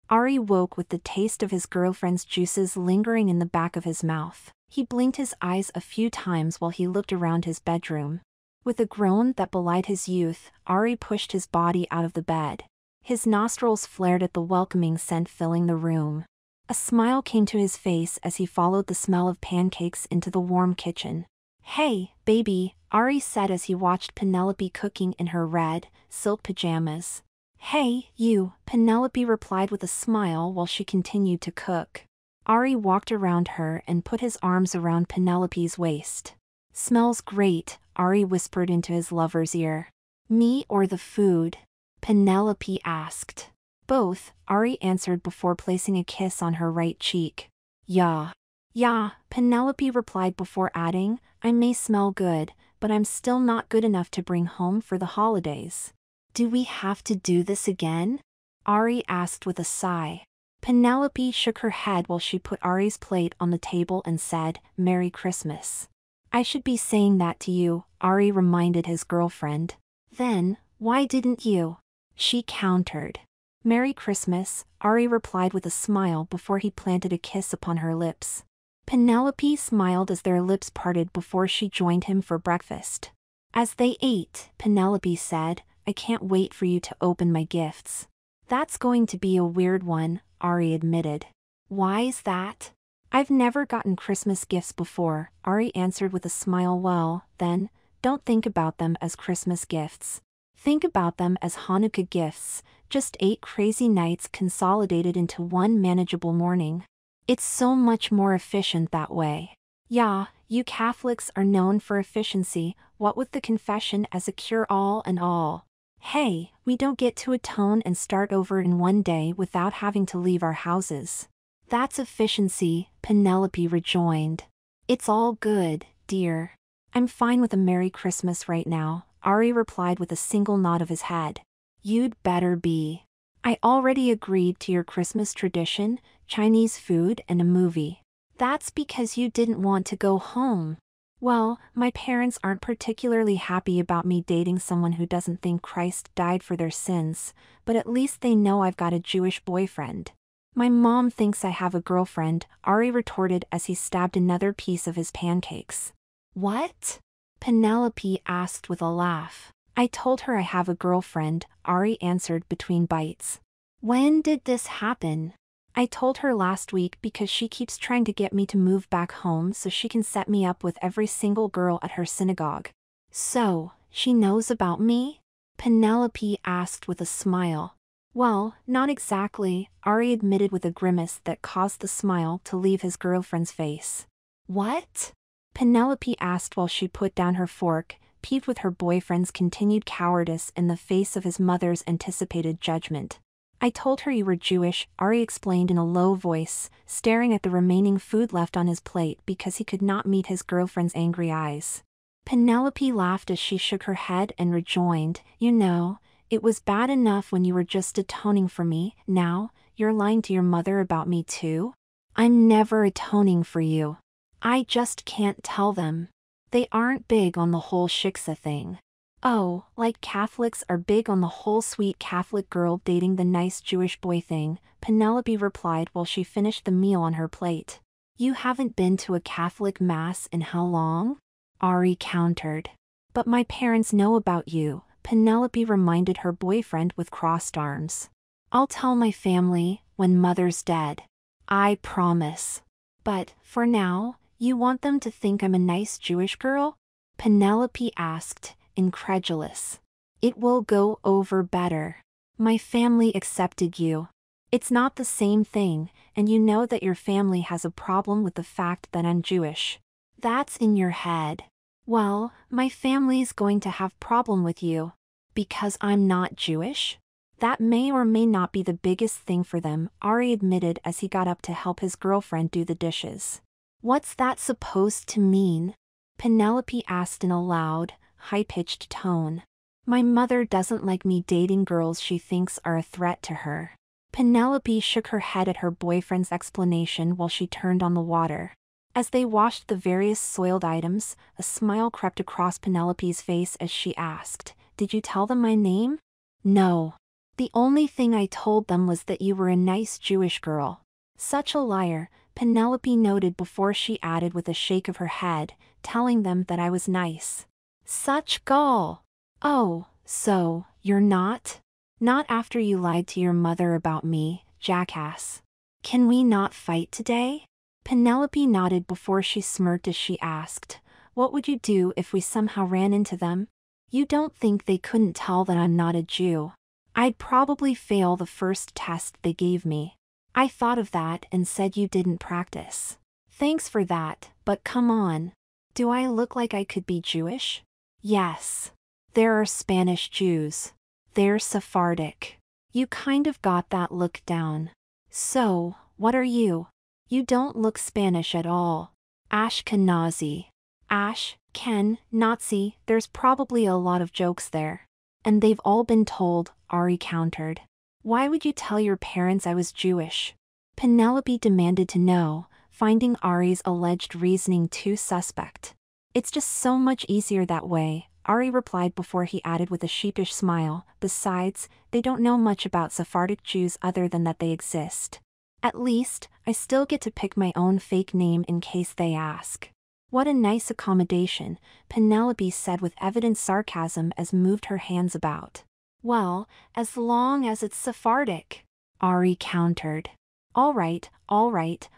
Ari woke with the taste of his girlfriend's juices lingering in the back of his mouth. He blinked his eyes a few times while he looked around his bedroom. With a groan that belied his youth, Ari pushed his body out of the bed. His nostrils flared at the welcoming scent filling the room. A smile came to his face as he followed the smell of pancakes into the warm kitchen. "Hey, baby," Ari said as he watched Penelope cooking in her red, silk pajamas. "Hey, you," Penelope replied with a smile while she continued to cook. Ari walked around her and put his arms around Penelope's waist. "Smells great," Ari whispered into his lover's ear. "Me or the food?" Penelope asked. "Both," Ari answered before placing a kiss on her right cheek. "Yeah, Penelope replied before adding, "I may smell good, but I'm still not good enough to bring home for the holidays." "Do we have to do this again?" Ari asked with a sigh. Penelope shook her head while she put Ari's plate on the table and said, "Merry Christmas." "I should be saying that to you," Ari reminded his girlfriend. "Then, why didn't you?" she countered. "Merry Christmas," Ari replied with a smile before he planted a kiss upon her lips. Penelope smiled as their lips parted before she joined him for breakfast. As they ate, Penelope said, "I can't wait for you to open my gifts." "That's going to be a weird one," Ari admitted. "Why's that?" "I've never gotten Christmas gifts before," Ari answered with a smile. "Well, then, don't think about them as Christmas gifts. Think about them as Hanukkah gifts, just 8 crazy nights consolidated into one manageable morning. It's so much more efficient that way." "Yeah, you Catholics are known for efficiency, what with the confession as a cure-all and all. Hey, we don't get to atone and start over in one day without having to leave our houses." "That's efficiency," Penelope rejoined. "It's all good, dear. I'm fine with a Merry Christmas right now," Ari replied with a single nod of his head. "You'd better be. I already agreed to your Christmas tradition, Chinese food and a movie." "That's because you didn't want to go home." "Well, my parents aren't particularly happy about me dating someone who doesn't think Christ died for their sins, but at least they know I've got a Jewish boyfriend." "My mom thinks I have a girlfriend," Ari retorted as he stabbed another piece of his pancakes. "What?" Penelope asked with a laugh. "I told her I have a girlfriend," Ari answered between bites. "When did this happen?" "I told her last week because she keeps trying to get me to move back home so she can set me up with every single girl at her synagogue." "So, she knows about me?" Penelope asked with a smile. "Well, not exactly," Ari admitted with a grimace that caused the smile to leave his girlfriend's face. "What?" Penelope asked while she put down her fork, peeved with her boyfriend's continued cowardice in the face of his mother's anticipated judgment. "I told her you were Jewish," Ari explained in a low voice, staring at the remaining food left on his plate because he could not meet his girlfriend's angry eyes. Penelope laughed as she shook her head and rejoined, "You know, it was bad enough when you were just atoning for me, now, you're lying to your mother about me too?" "I'm never atoning for you. I just can't tell them. They aren't big on the whole shiksa thing." "Oh, like Catholics are big on the whole sweet Catholic girl dating the nice Jewish boy thing," Penelope replied while she finished the meal on her plate. "You haven't been to a Catholic mass in how long?" Ari countered. "But my parents know about you," Penelope reminded her boyfriend with crossed arms. "I'll tell my family, when Mother's dead. I promise. But, for now, you want them to think I'm a nice Jewish girl?" Penelope asked, incredulous. "It will go over better. My family accepted you. It's not the same thing, and you know that your family has a problem with the fact that I'm Jewish." "That's in your head." "Well, my family's going to have problem with you. Because I'm not Jewish?" "That may or may not be the biggest thing for them," Ari admitted as he got up to help his girlfriend do the dishes. "What's that supposed to mean?" Penelope asked in a loud, high-pitched tone. "My mother doesn't like me dating girls she thinks are a threat to her." Penelope shook her head at her boyfriend's explanation while she turned on the water. As they washed the various soiled items, a smile crept across Penelope's face as she asked, "Did you tell them my name?" "No." The only thing I told them was that you were a nice Jewish girl. Such a liar, Penelope noted before she added with a shake of her head, telling them that I was nice. Such gall! Oh, so, you're not? Not after you lied to your mother about me, jackass. Can we not fight today? Penelope nodded before she smirked as she asked, what would you do if we somehow ran into them? You don't think they couldn't tell that I'm not a Jew? I'd probably fail the first test they gave me. I thought of that and said you didn't practice. Thanks for that, but come on. Do I look like I could be Jewish? Yes. There are Spanish Jews. They're Sephardic. You kind of got that look down. So, what are you? You don't look Spanish at all. Ashkenazi. Ken, Nazi, there's probably a lot of jokes there. And they've all been told, Ari countered. Why would you tell your parents I was Jewish? Penelope demanded to know, finding Ari's alleged reasoning too suspect. It's just so much easier that way, Ari replied before he added with a sheepish smile, besides, they don't know much about Sephardic Jews other than that they exist. At least, I still get to pick my own fake name in case they ask. What a nice accommodation, Penelope said with evident sarcasm as moved her hands about. Well, as long as it's Sephardic, Ari countered. All right,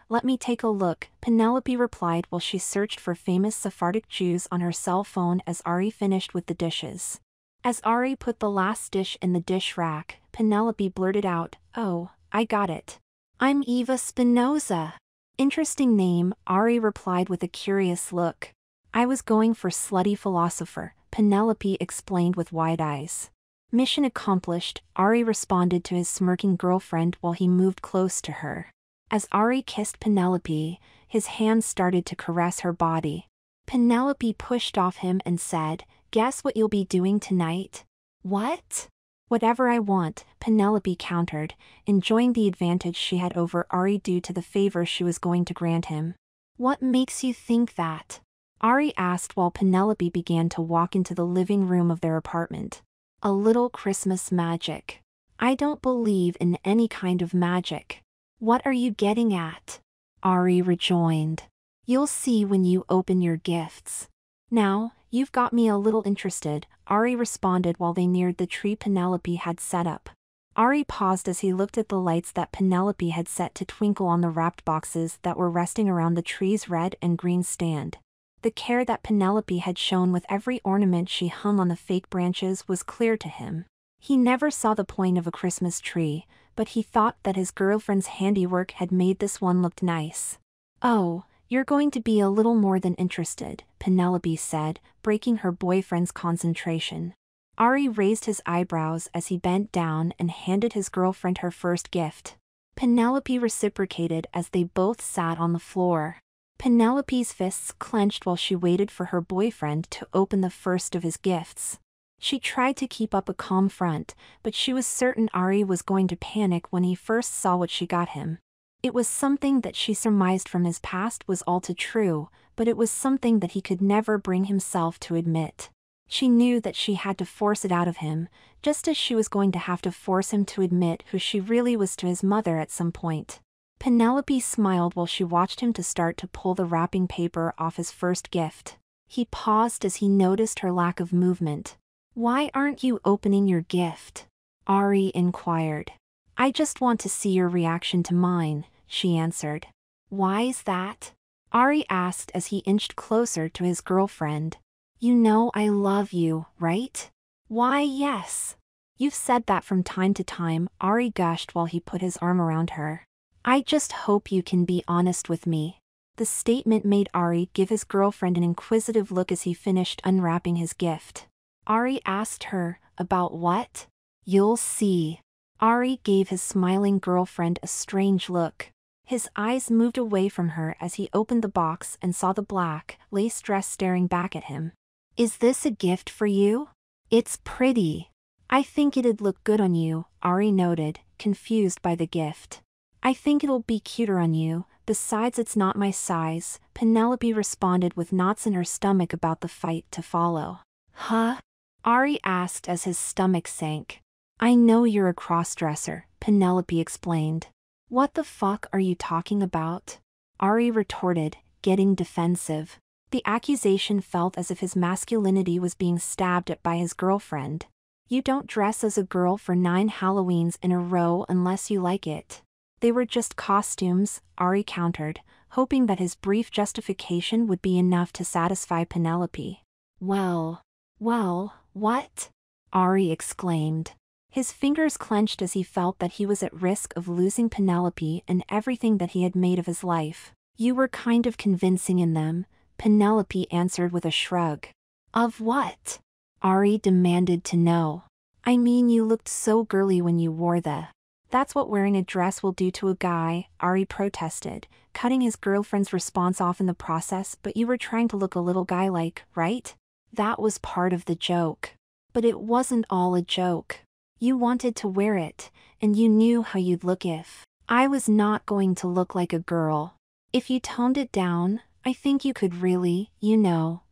let me take a look, Penelope replied while she searched for famous Sephardic Jews on her cell phone as Ari finished with the dishes. As Ari put the last dish in the dish rack, Penelope blurted out, oh, I got it. I'm Eva Spinoza. Interesting name, Ari replied with a curious look. I was going for slutty philosopher, Penelope explained with wide eyes. Mission accomplished, Ari responded to his smirking girlfriend while he moved close to her. As Ari kissed Penelope, his hands started to caress her body. Penelope pushed off him and said, guess what you'll be doing tonight? What? Whatever I want, Penelope countered, enjoying the advantage she had over Ari due to the favor she was going to grant him. What makes you think that? Ari asked while Penelope began to walk into the living room of their apartment. A little Christmas magic. I don't believe in any kind of magic. What are you getting at? Ari rejoined. You'll see when you open your gifts. Now, you've got me a little interested, Ari responded while they neared the tree Penelope had set up. Ari paused as he looked at the lights that Penelope had set to twinkle on the wrapped boxes that were resting around the tree's red and green stand. The care that Penelope had shown with every ornament she hung on the fake branches was clear to him. He never saw the point of a Christmas tree, but he thought that his girlfriend's handiwork had made this one look nice. Oh, you're going to be a little more than interested, Penelope said, breaking her boyfriend's concentration. Ari raised his eyebrows as he bent down and handed his girlfriend her first gift. Penelope reciprocated as they both sat on the floor. Penelope's fists clenched while she waited for her boyfriend to open the first of his gifts. She tried to keep up a calm front, but she was certain Ari was going to panic when he first saw what she got him. It was something that she surmised from his past was all too true, but it was something that he could never bring himself to admit. She knew that she had to force it out of him, just as she was going to have to force him to admit who she really was to his mother at some point. Penelope smiled while she watched him to start to pull the wrapping paper off his first gift. He paused as he noticed her lack of movement. Why aren't you opening your gift? Ari inquired. I just want to see your reaction to mine, she answered. Why's that? Ari asked as he inched closer to his girlfriend. You know I love you, right? Why, yes. You've said that from time to time, Ari gushed while he put his arm around her. I just hope you can be honest with me. The statement made Ari give his girlfriend an inquisitive look as he finished unwrapping his gift. Ari asked her, about what? You'll see. Ari gave his smiling girlfriend a strange look. His eyes moved away from her as he opened the box and saw the black, lace dress staring back at him. Is this a gift for you? It's pretty. I think it'd look good on you, Ari noted, confused by the gift. I think it'll be cuter on you, besides it's not my size, Penelope responded with knots in her stomach about the fight to follow. Huh? Ari asked as his stomach sank. I know you're a crossdresser, Penelope explained. What the fuck are you talking about? Ari retorted, getting defensive. The accusation felt as if his masculinity was being stabbed at by his girlfriend. You don't dress as a girl for 9 Halloweens in a row unless you like it. They were just costumes, Ari countered, hoping that his brief justification would be enough to satisfy Penelope. Well, what? Ari exclaimed. His fingers clenched as he felt that he was at risk of losing Penelope and everything that he had made of his life. You were kind of convincing in them, Penelope answered with a shrug. Of what? Ari demanded to know. I mean, you looked so girly when you wore the. That's what wearing a dress will do to a guy, Ari protested, cutting his girlfriend's response off in the process. But you were trying to look a little guy-like, right? That was part of the joke. But it wasn't all a joke. You wanted to wear it, and you knew how you'd look if. I was not going to look like a girl. If you toned it down, I think you could really,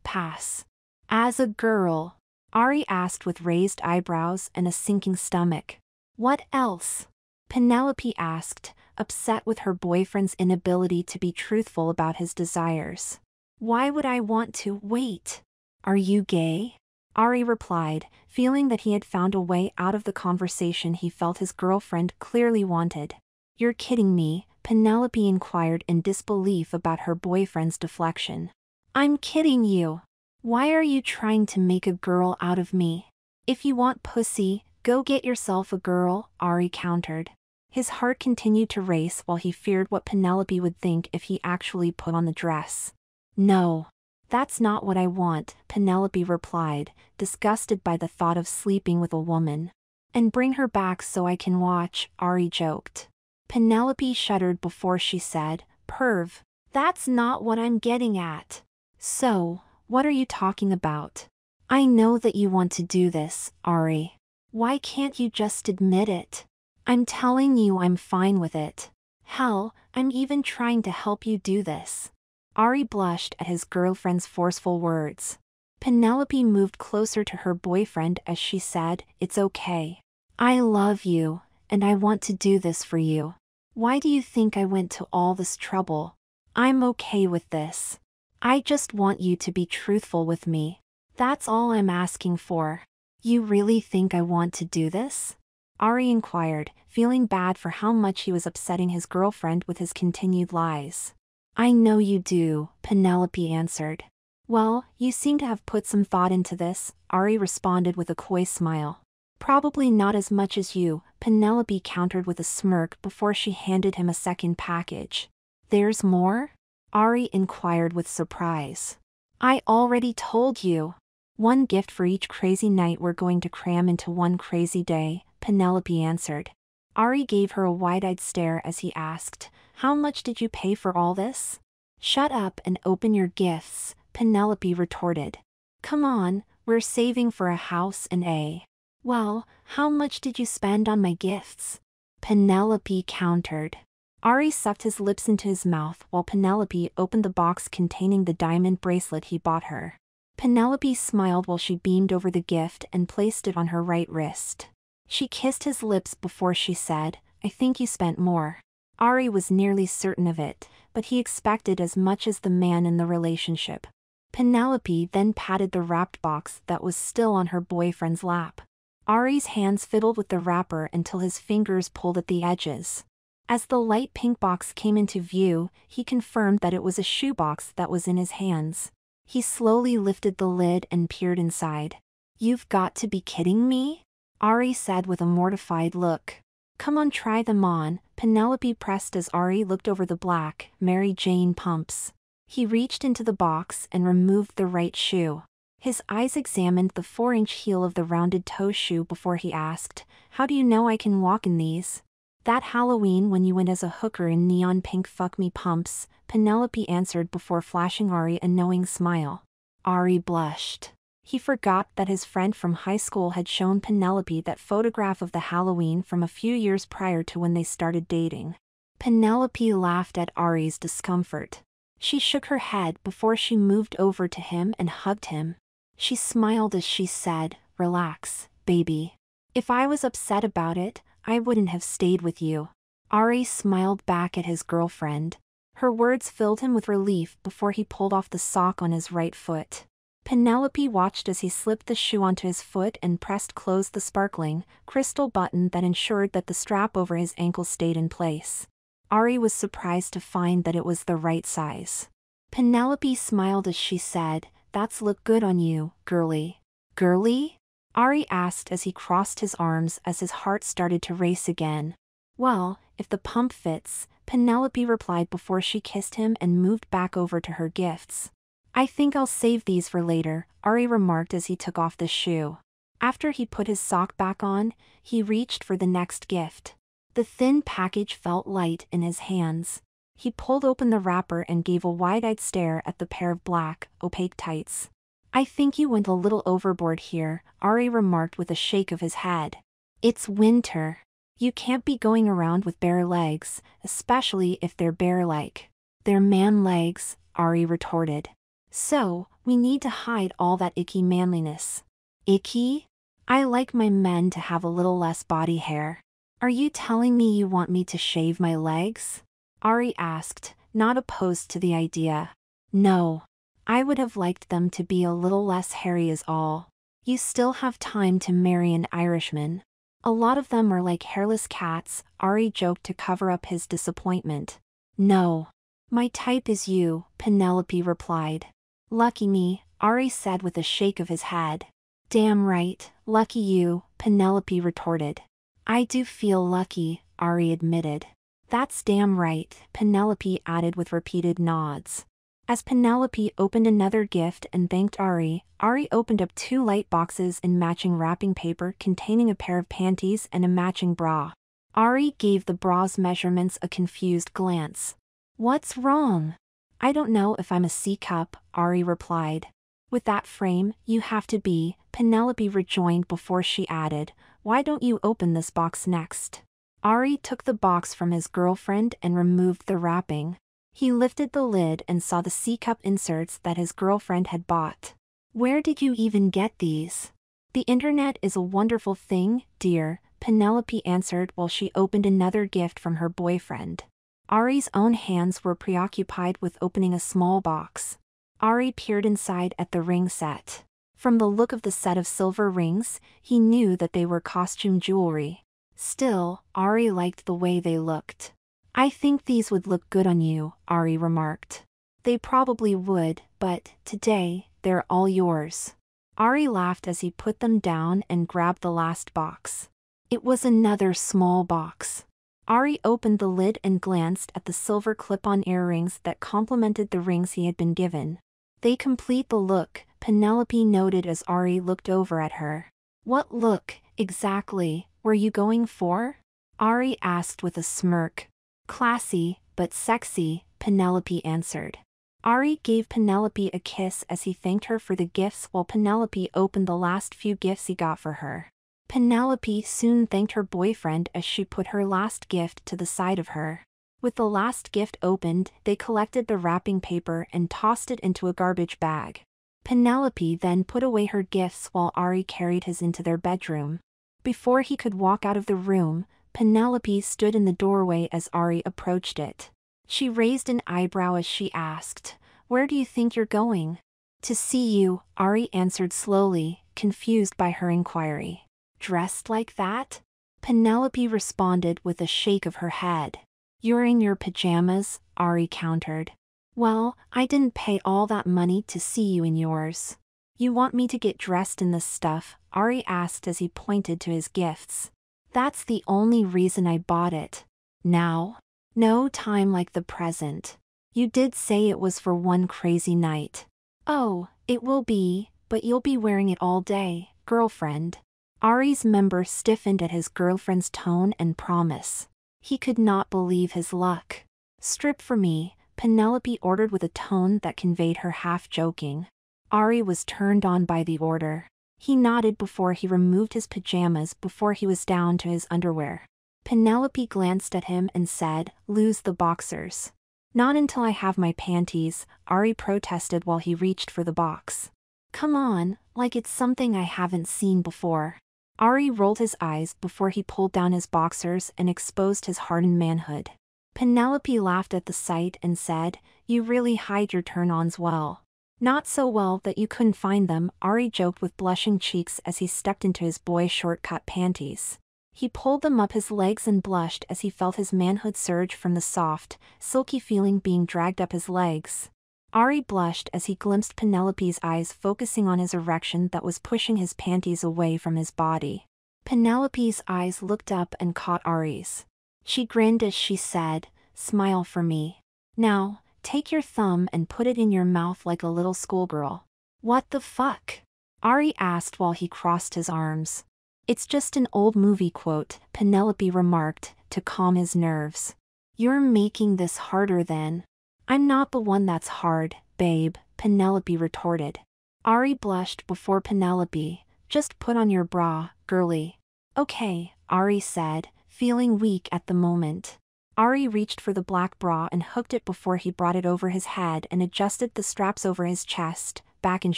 pass. As a girl? Ari asked with raised eyebrows and a sinking stomach. What else? Penelope asked, upset with her boyfriend's inability to be truthful about his desires. Why would I want to? Wait. Are you gay? Ari replied, feeling that he had found a way out of the conversation he felt his girlfriend clearly wanted. You're kidding me, Penelope inquired in disbelief about her boyfriend's deflection. I'm kidding you. Why are you trying to make a girl out of me? If you want pussy, go get yourself a girl, Ari countered. His heart continued to race while he feared what Penelope would think if he actually put on the dress. No. That's not what I want, Penelope replied, disgusted by the thought of sleeping with a woman. And bring her back so I can watch, Ari joked. Penelope shuddered before she said, Perv. That's not what I'm getting at. So, what are you talking about? I know that you want to do this, Ari. Why can't you just admit it? I'm telling you I'm fine with it. Hell, I'm even trying to help you do this. Ari blushed at his girlfriend's forceful words. Penelope moved closer to her boyfriend as she said, It's okay. I love you, and I want to do this for you. Why do you think I went to all this trouble? I'm okay with this. I just want you to be truthful with me. That's all I'm asking for. You really think I want to do this? Ari inquired, feeling bad for how much he was upsetting his girlfriend with his continued lies. I know you do, Penelope answered. Well, you seem to have put some thought into this, Ari responded with a coy smile. Probably not as much as you, Penelope countered with a smirk before she handed him a second package. There's more? Ari inquired with surprise. I already told you. One gift for each crazy night we're going to cram into one crazy day, Penelope answered. Ari gave her a wide-eyed stare as he asked, How much did you pay for all this? Shut up and open your gifts, Penelope retorted. Come on, we're saving for a house and a. Well, how much did you spend on my gifts? Penelope countered. Ari sucked his lips into his mouth while Penelope opened the box containing the diamond bracelet he bought her. Penelope smiled while she beamed over the gift and placed it on her right wrist. She kissed his lips before she said, I think you spent more. Ari was nearly certain of it, but he expected as much as the man in the relationship. Penelope then patted the wrapped box that was still on her boyfriend's lap. Ari's hands fiddled with the wrapper until his fingers pulled at the edges. As the light pink box came into view, he confirmed that it was a shoebox that was in his hands. He slowly lifted the lid and peered inside. You've got to be kidding me? Ari said with a mortified look. Come on, try them on, Penelope pressed as Ari looked over the black, Mary Jane pumps. He reached into the box and removed the right shoe. His eyes examined the 4-inch heel of the rounded toe shoe before he asked, How do you know I can walk in these? That Halloween when you went as a hooker in neon pink fuck me pumps, Penelope answered before flashing Ari a knowing smile. Ari blushed. He forgot that his friend from high school had shown Penelope that photograph of the Halloween from a few years prior to when they started dating. Penelope laughed at Ari's discomfort. She shook her head before she moved over to him and hugged him. She smiled as she said, Relax, baby. If I was upset about it, I wouldn't have stayed with you. Ari smiled back at his girlfriend. Her words filled him with relief before he pulled off the sock on his right foot. Penelope watched as he slipped the shoe onto his foot and pressed close the sparkling, crystal button that ensured that the strap over his ankle stayed in place. Ari was surprised to find that it was the right size. Penelope smiled as she said, "That's look good on you, girly." "Girly?" Ari asked as he crossed his arms as his heart started to race again. "Well, if the pump fits," Penelope replied before she kissed him and moved back over to her gifts. "I think I'll save these for later," Ari remarked as he took off the shoe. After he put his sock back on, he reached for the next gift. The thin package felt light in his hands. He pulled open the wrapper and gave a wide-eyed stare at the pair of black, opaque tights. "I think you went a little overboard here," Ari remarked with a shake of his head. "It's winter. You can't be going around with bare legs, especially if they're bear-like." "They're man legs," Ari retorted. "So, we need to hide all that icky manliness." "Icky? I like my men to have a little less body hair." "Are you telling me you want me to shave my legs?" Ari asked, not opposed to the idea. "No. I would have liked them to be a little less hairy is all. You still have time to marry an Irishman. A lot of them are like hairless cats," Ari joked to cover up his disappointment. "No. My type is you," Penelope replied. "Lucky me," Ari said with a shake of his head. "Damn right, lucky you," Penelope retorted. "I do feel lucky," Ari admitted. "That's damn right," Penelope added with repeated nods. As Penelope opened another gift and thanked Ari, Ari opened up 2 light boxes in matching wrapping paper containing a pair of panties and a matching bra. Ari gave the bra's measurements a confused glance. "What's wrong?" "I don't know if I'm a C-cup," Ari replied. "With that frame, you have to be," Penelope rejoined before she added, "Why don't you open this box next?" Ari took the box from his girlfriend and removed the wrapping. He lifted the lid and saw the C-cup inserts that his girlfriend had bought. "Where did you even get these?" "The internet is a wonderful thing, dear," Penelope answered while she opened another gift from her boyfriend. Ari's own hands were preoccupied with opening a small box. Ari peered inside at the ring set. From the look of the set of silver rings, he knew that they were costume jewelry. Still, Ari liked the way they looked. "I think these would look good on you," Ari remarked. "They probably would, but, today, they're all yours." Ari laughed as he put them down and grabbed the last box. It was another small box. Ari opened the lid and glanced at the silver clip-on earrings that complemented the rings he had been given. "They complete the look," Penelope noted as Ari looked over at her. "What look, exactly, were you going for?" Ari asked with a smirk. "Classy, but sexy," Penelope answered. Ari gave Penelope a kiss as he thanked her for the gifts while Penelope opened the last few gifts he got for her. Penelope soon thanked her boyfriend as she put her last gift to the side of her. With the last gift opened, they collected the wrapping paper and tossed it into a garbage bag. Penelope then put away her gifts while Ari carried his into their bedroom. Before he could walk out of the room, Penelope stood in the doorway as Ari approached it. She raised an eyebrow as she asked, "Where do you think you're going?" "To see you," Ari answered slowly, confused by her inquiry. "Dressed like that?" Penelope responded with a shake of her head. "You're in your pajamas," Ari countered. "Well, I didn't pay all that money to see you in yours." "You want me to get dressed in this stuff?" Ari asked as he pointed to his gifts. "That's the only reason I bought it." "Now? No time like the present. You did say it was for one crazy night." "Oh, it will be, but you'll be wearing it all day, girlfriend." Ari's member stiffened at his girlfriend's tone and promise. He could not believe his luck. "Strip for me," Penelope ordered with a tone that conveyed her half-joking. Ari was turned on by the order. He nodded before he removed his pajamas before he was down to his underwear. Penelope glanced at him and said, "Lose the boxers." "Not until I have my panties," Ari protested while he reached for the box. "Come on, like it's something I haven't seen before." Ari rolled his eyes before he pulled down his boxers and exposed his hardened manhood. Penelope laughed at the sight and said, "You really hide your turn-ons well." "Not so well that you couldn't find them," Ari joked with blushing cheeks as he stepped into his boy short-cut panties. He pulled them up his legs and blushed as he felt his manhood surge from the soft, silky feeling being dragged up his legs. Ari blushed as he glimpsed Penelope's eyes focusing on his erection that was pushing his panties away from his body. Penelope's eyes looked up and caught Ari's. She grinned as she said, "Smile for me. Now, take your thumb and put it in your mouth like a little schoolgirl." "What the fuck?" Ari asked while he crossed his arms. "It's just an old movie quote," Penelope remarked, to calm his nerves. "You're making this harder than." "I'm not the one that's hard, babe," Penelope retorted. Ari blushed before Penelope. "Just put on your bra, girly." "Okay," Ari said, feeling weak at the moment. Ari reached for the black bra and hooked it before he brought it over his head and adjusted the straps over his chest, back and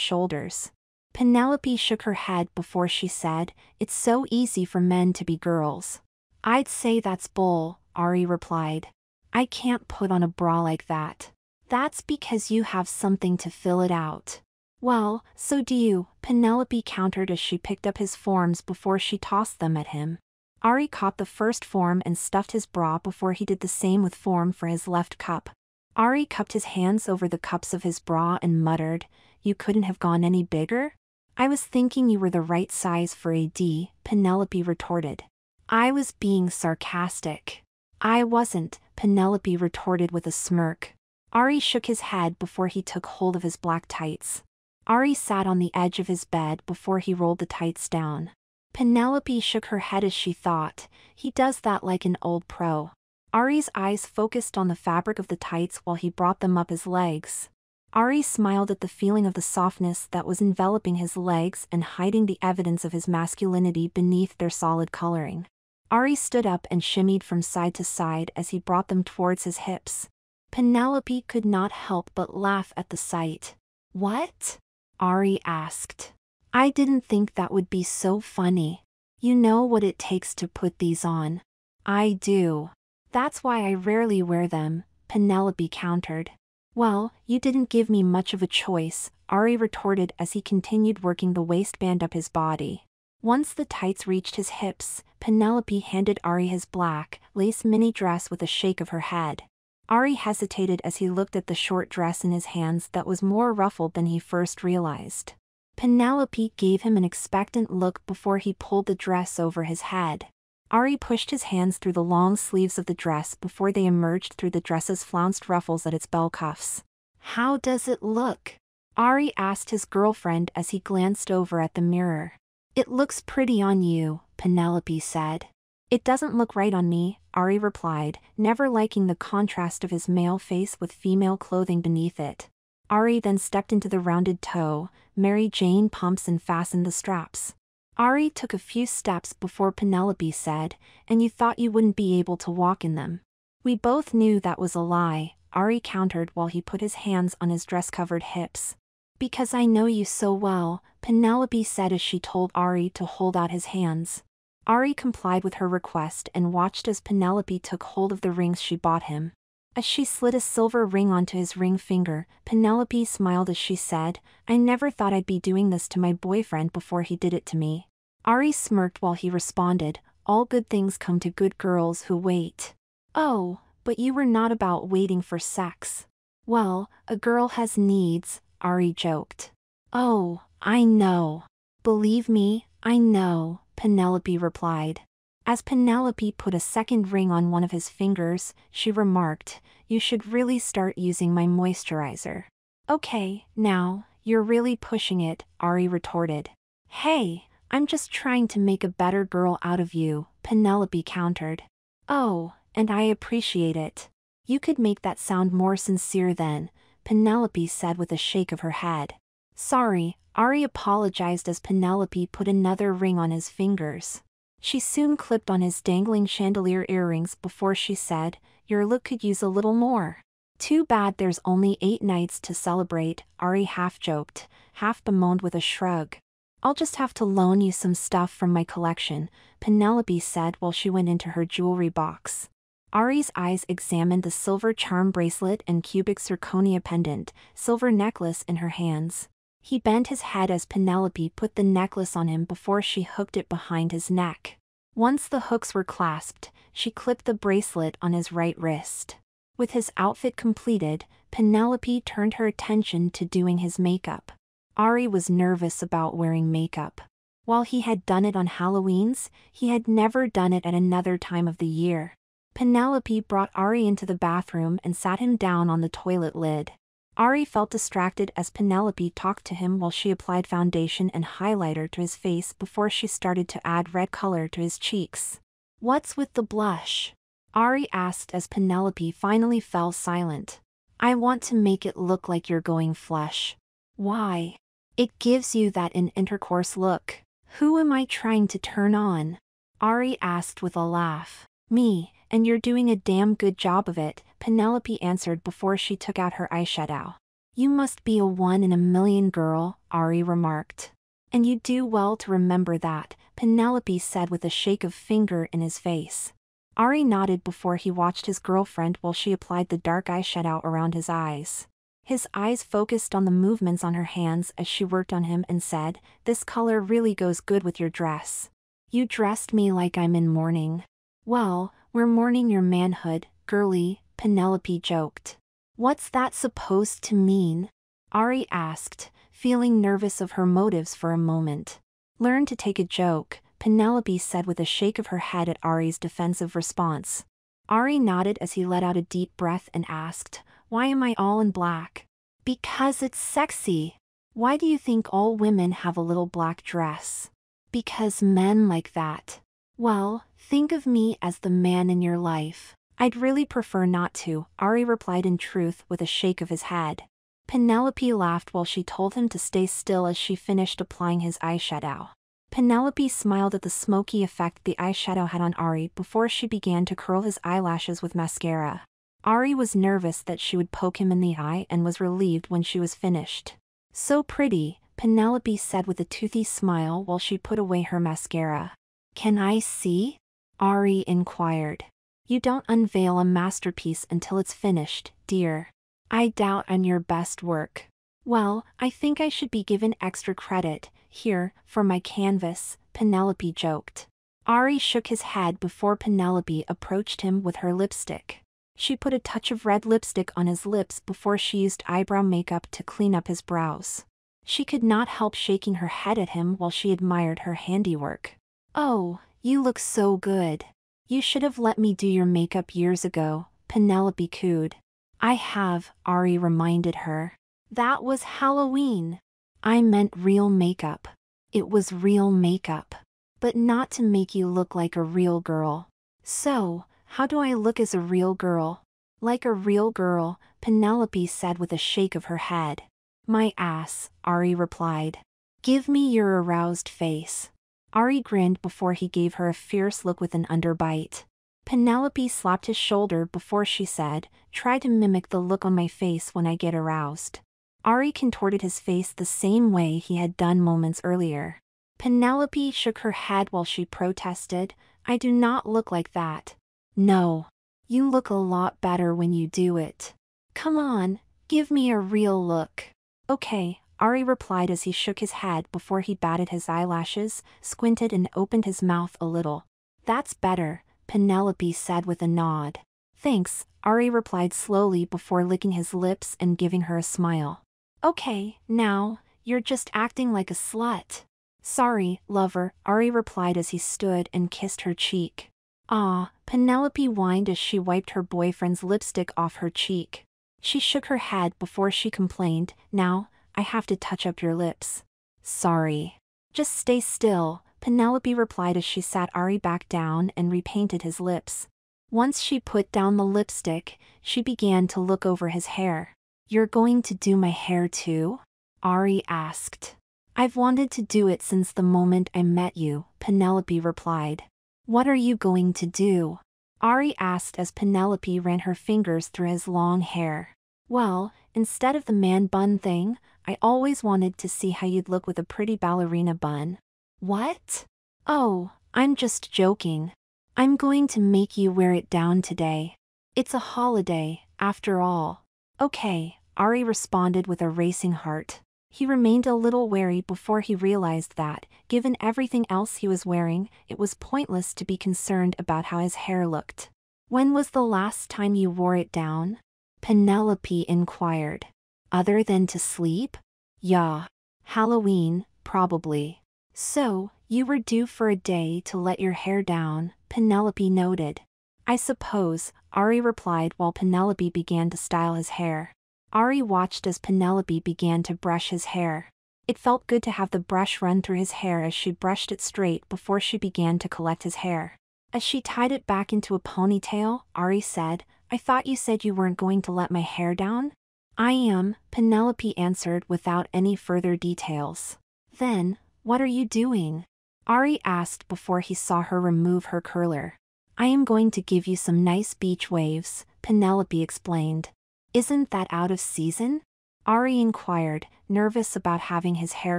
shoulders. Penelope shook her head before she said, "It's so easy for men to be girls." "I'd say that's bull," Ari replied. "I can't put on a bra like that." "That's because you have something to fill it out." "Well, so do you," Penelope countered as she picked up his forms before she tossed them at him. Ari caught the first form and stuffed his bra before he did the same with form for his left cup. Ari cupped his hands over the cups of his bra and muttered, "You couldn't have gone any bigger?" "I was thinking you were the right size for a D," Penelope retorted. "I was being sarcastic." "I wasn't," Penelope retorted with a smirk. Ari shook his head before he took hold of his black tights. Ari sat on the edge of his bed before he rolled the tights down. Penelope shook her head as she thought, "He does that like an old pro." Ari's eyes focused on the fabric of the tights while he brought them up his legs. Ari smiled at the feeling of the softness that was enveloping his legs and hiding the evidence of his masculinity beneath their solid coloring. Ari stood up and shimmied from side to side as he brought them towards his hips. Penelope could not help but laugh at the sight. "What?" Ari asked. "I didn't think that would be so funny. You know what it takes to put these on." "I do. That's why I rarely wear them," Penelope countered. "Well, you didn't give me much of a choice," Ari retorted as he continued working the waistband up his body. Once the tights reached his hips, Penelope handed Ari his black, lace mini dress with a shake of her head. Ari hesitated as he looked at the short dress in his hands that was more ruffled than he first realized. Penelope gave him an expectant look before he pulled the dress over his head. Ari pushed his hands through the long sleeves of the dress before they emerged through the dress's flounced ruffles at its bell cuffs. "How does it look?" Ari asked his girlfriend as he glanced over at the mirror. "It looks pretty on you," Penelope said. "It doesn't look right on me," Ari replied, never liking the contrast of his male face with female clothing beneath it. Ari then stepped into the rounded toe, Mary Jane pumps and fastened the straps. Ari took a few steps before Penelope said, "And you thought you wouldn't be able to walk in them." "We both knew that was a lie," Ari countered while he put his hands on his dress-covered hips. "Because I know you so well," Penelope said as she told Ari to hold out his hands. Ari complied with her request and watched as Penelope took hold of the rings she bought him. As she slid a silver ring onto his ring finger, Penelope smiled as she said, "I never thought I'd be doing this to my boyfriend before he did it to me." Ari smirked while he responded, "All good things come to good girls who wait." "Oh, but you were not about waiting for sex." "Well, a girl has needs," Ari joked. "Oh, I know. Believe me, I know," Penelope replied. As Penelope put a second ring on one of his fingers, she remarked, "You should really start using my moisturizer." "Okay, now, you're really pushing it," Ari retorted. "Hey, I'm just trying to make a better girl out of you," Penelope countered. "Oh, and I appreciate it. You could make that sound more sincere then," Penelope said with a shake of her head. "Sorry," Ari apologized as Penelope put another ring on his fingers. She soon clipped on his dangling chandelier earrings before she said, "Your look could use a little more." "Too bad there's only 8 nights to celebrate," Ari half joked, half bemoaned with a shrug. I'll just have to loan you some stuff from my collection, Penelope said while she went into her jewelry box. Ari's eyes examined the silver charm bracelet and cubic zirconia pendant, silver necklace in her hands. He bent his head as Penelope put the necklace on him before she hooked it behind his neck. Once the hooks were clasped, she clipped the bracelet on his right wrist. With his outfit completed, Penelope turned her attention to doing his makeup. Ari was nervous about wearing makeup. While he had done it on Halloween's, he had never done it at another time of the year. Penelope brought Ari into the bathroom and sat him down on the toilet lid. Ari felt distracted as Penelope talked to him while she applied foundation and highlighter to his face before she started to add red color to his cheeks. "What's with the blush?" Ari asked as Penelope finally fell silent. "I want to make it look like you're going flush." "Why?" "It gives you that in intercourse look." "Who am I trying to turn on?" Ari asked with a laugh. "Me, and you're doing a damn good job of it," Penelope answered before she took out her eyeshadow. "You must be a 1 in a million girl," Ari remarked. "And you do well to remember that," Penelope said with a shake of finger in his face. Ari nodded before he watched his girlfriend while she applied the dark eyeshadow around his eyes. His eyes focused on the movements on her hands as she worked on him and said, "This color really goes good with your dress. You dressed me like I'm in mourning." "Well, we're mourning your manhood, girly," Penelope joked. "What's that supposed to mean?" Ari asked, feeling nervous of her motives for a moment. "Learn to take a joke," Penelope said with a shake of her head at Ari's defensive response. Ari nodded as he let out a deep breath and asked, "Why am I all in black?" "Because it's sexy." "Why do you think all women have a little black dress?" "Because men like that." "Well, think of me as the man in your life." "I'd really prefer not to," Ari replied in truth with a shake of his head. Penelope laughed while she told him to stay still as she finished applying his eyeshadow. Penelope smiled at the smoky effect the eyeshadow had on Ari before she began to curl his eyelashes with mascara. Ari was nervous that she would poke him in the eye and was relieved when she was finished. "So pretty," Penelope said with a toothy smile while she put away her mascara. "Can I see?" Ari inquired. "You don't unveil a masterpiece until it's finished, dear." "I doubt I'm your best work." "Well, I think I should be given extra credit, here, for my canvas," Penelope joked. Ari shook his head before Penelope approached him with her lipstick. She put a touch of red lipstick on his lips before she used eyebrow makeup to clean up his brows. She could not help shaking her head at him while she admired her handiwork. "Oh, you look so good. You should have let me do your makeup years ago," Penelope cooed. "I have," Ari reminded her. "That was Halloween." "I meant real makeup." "It was real makeup. But not to make you look like a real girl." "So, how do I look as a real girl?" "Like a real girl," Penelope said with a shake of her head. "My ass," Ari replied. "Give me your aroused face." Ari grinned before he gave her a fierce look with an underbite. Penelope slapped his shoulder before she said, "Try to mimic the look on my face when I get aroused." Ari contorted his face the same way he had done moments earlier. Penelope shook her head while she protested, "I do not look like that." "No. You look a lot better when you do it. Come on, give me a real look." "Okay," Ari replied as he shook his head before he batted his eyelashes, squinted and opened his mouth a little. "That's better," Penelope said with a nod. "Thanks," Ari replied slowly before licking his lips and giving her a smile. "Okay, now, you're just acting like a slut." "Sorry, lover," Ari replied as he stood and kissed her cheek. "Ah," Penelope whined as she wiped her boyfriend's lipstick off her cheek. She shook her head before she complained, "Now, I have to touch up your lips." "Sorry." "Just stay still," Penelope replied as she sat Ari back down and repainted his lips. Once she put down the lipstick, she began to look over his hair. "You're going to do my hair too?" Ari asked. "I've wanted to do it since the moment I met you," Penelope replied. "What are you going to do?" Ari asked as Penelope ran her fingers through his long hair. "Well, instead of the man bun thing, I always wanted to see how you'd look with a pretty ballerina bun. What? Oh, I'm just joking. I'm going to make you wear it down today. It's a holiday, after all. Okay, Ari responded with a racing heart. He remained a little wary before he realized that, given everything else he was wearing, it was pointless to be concerned about how his hair looked. When was the last time you wore it down? Penelope inquired. Other than to sleep? Yeah. Halloween, probably. So, you were due for a day to let your hair down, Penelope noted. I suppose, Ari replied while Penelope began to style his hair. Ari watched as Penelope began to brush his hair. It felt good to have the brush run through his hair as she brushed it straight before she began to collect his hair. As she tied it back into a ponytail, Ari said, I thought you said you weren't going to let my hair down? I am, Penelope answered without any further details. Then, what are you doing? Ari asked before he saw her remove her curler. I am going to give you some nice beach waves, Penelope explained. Isn't that out of season? Ari inquired, nervous about having his hair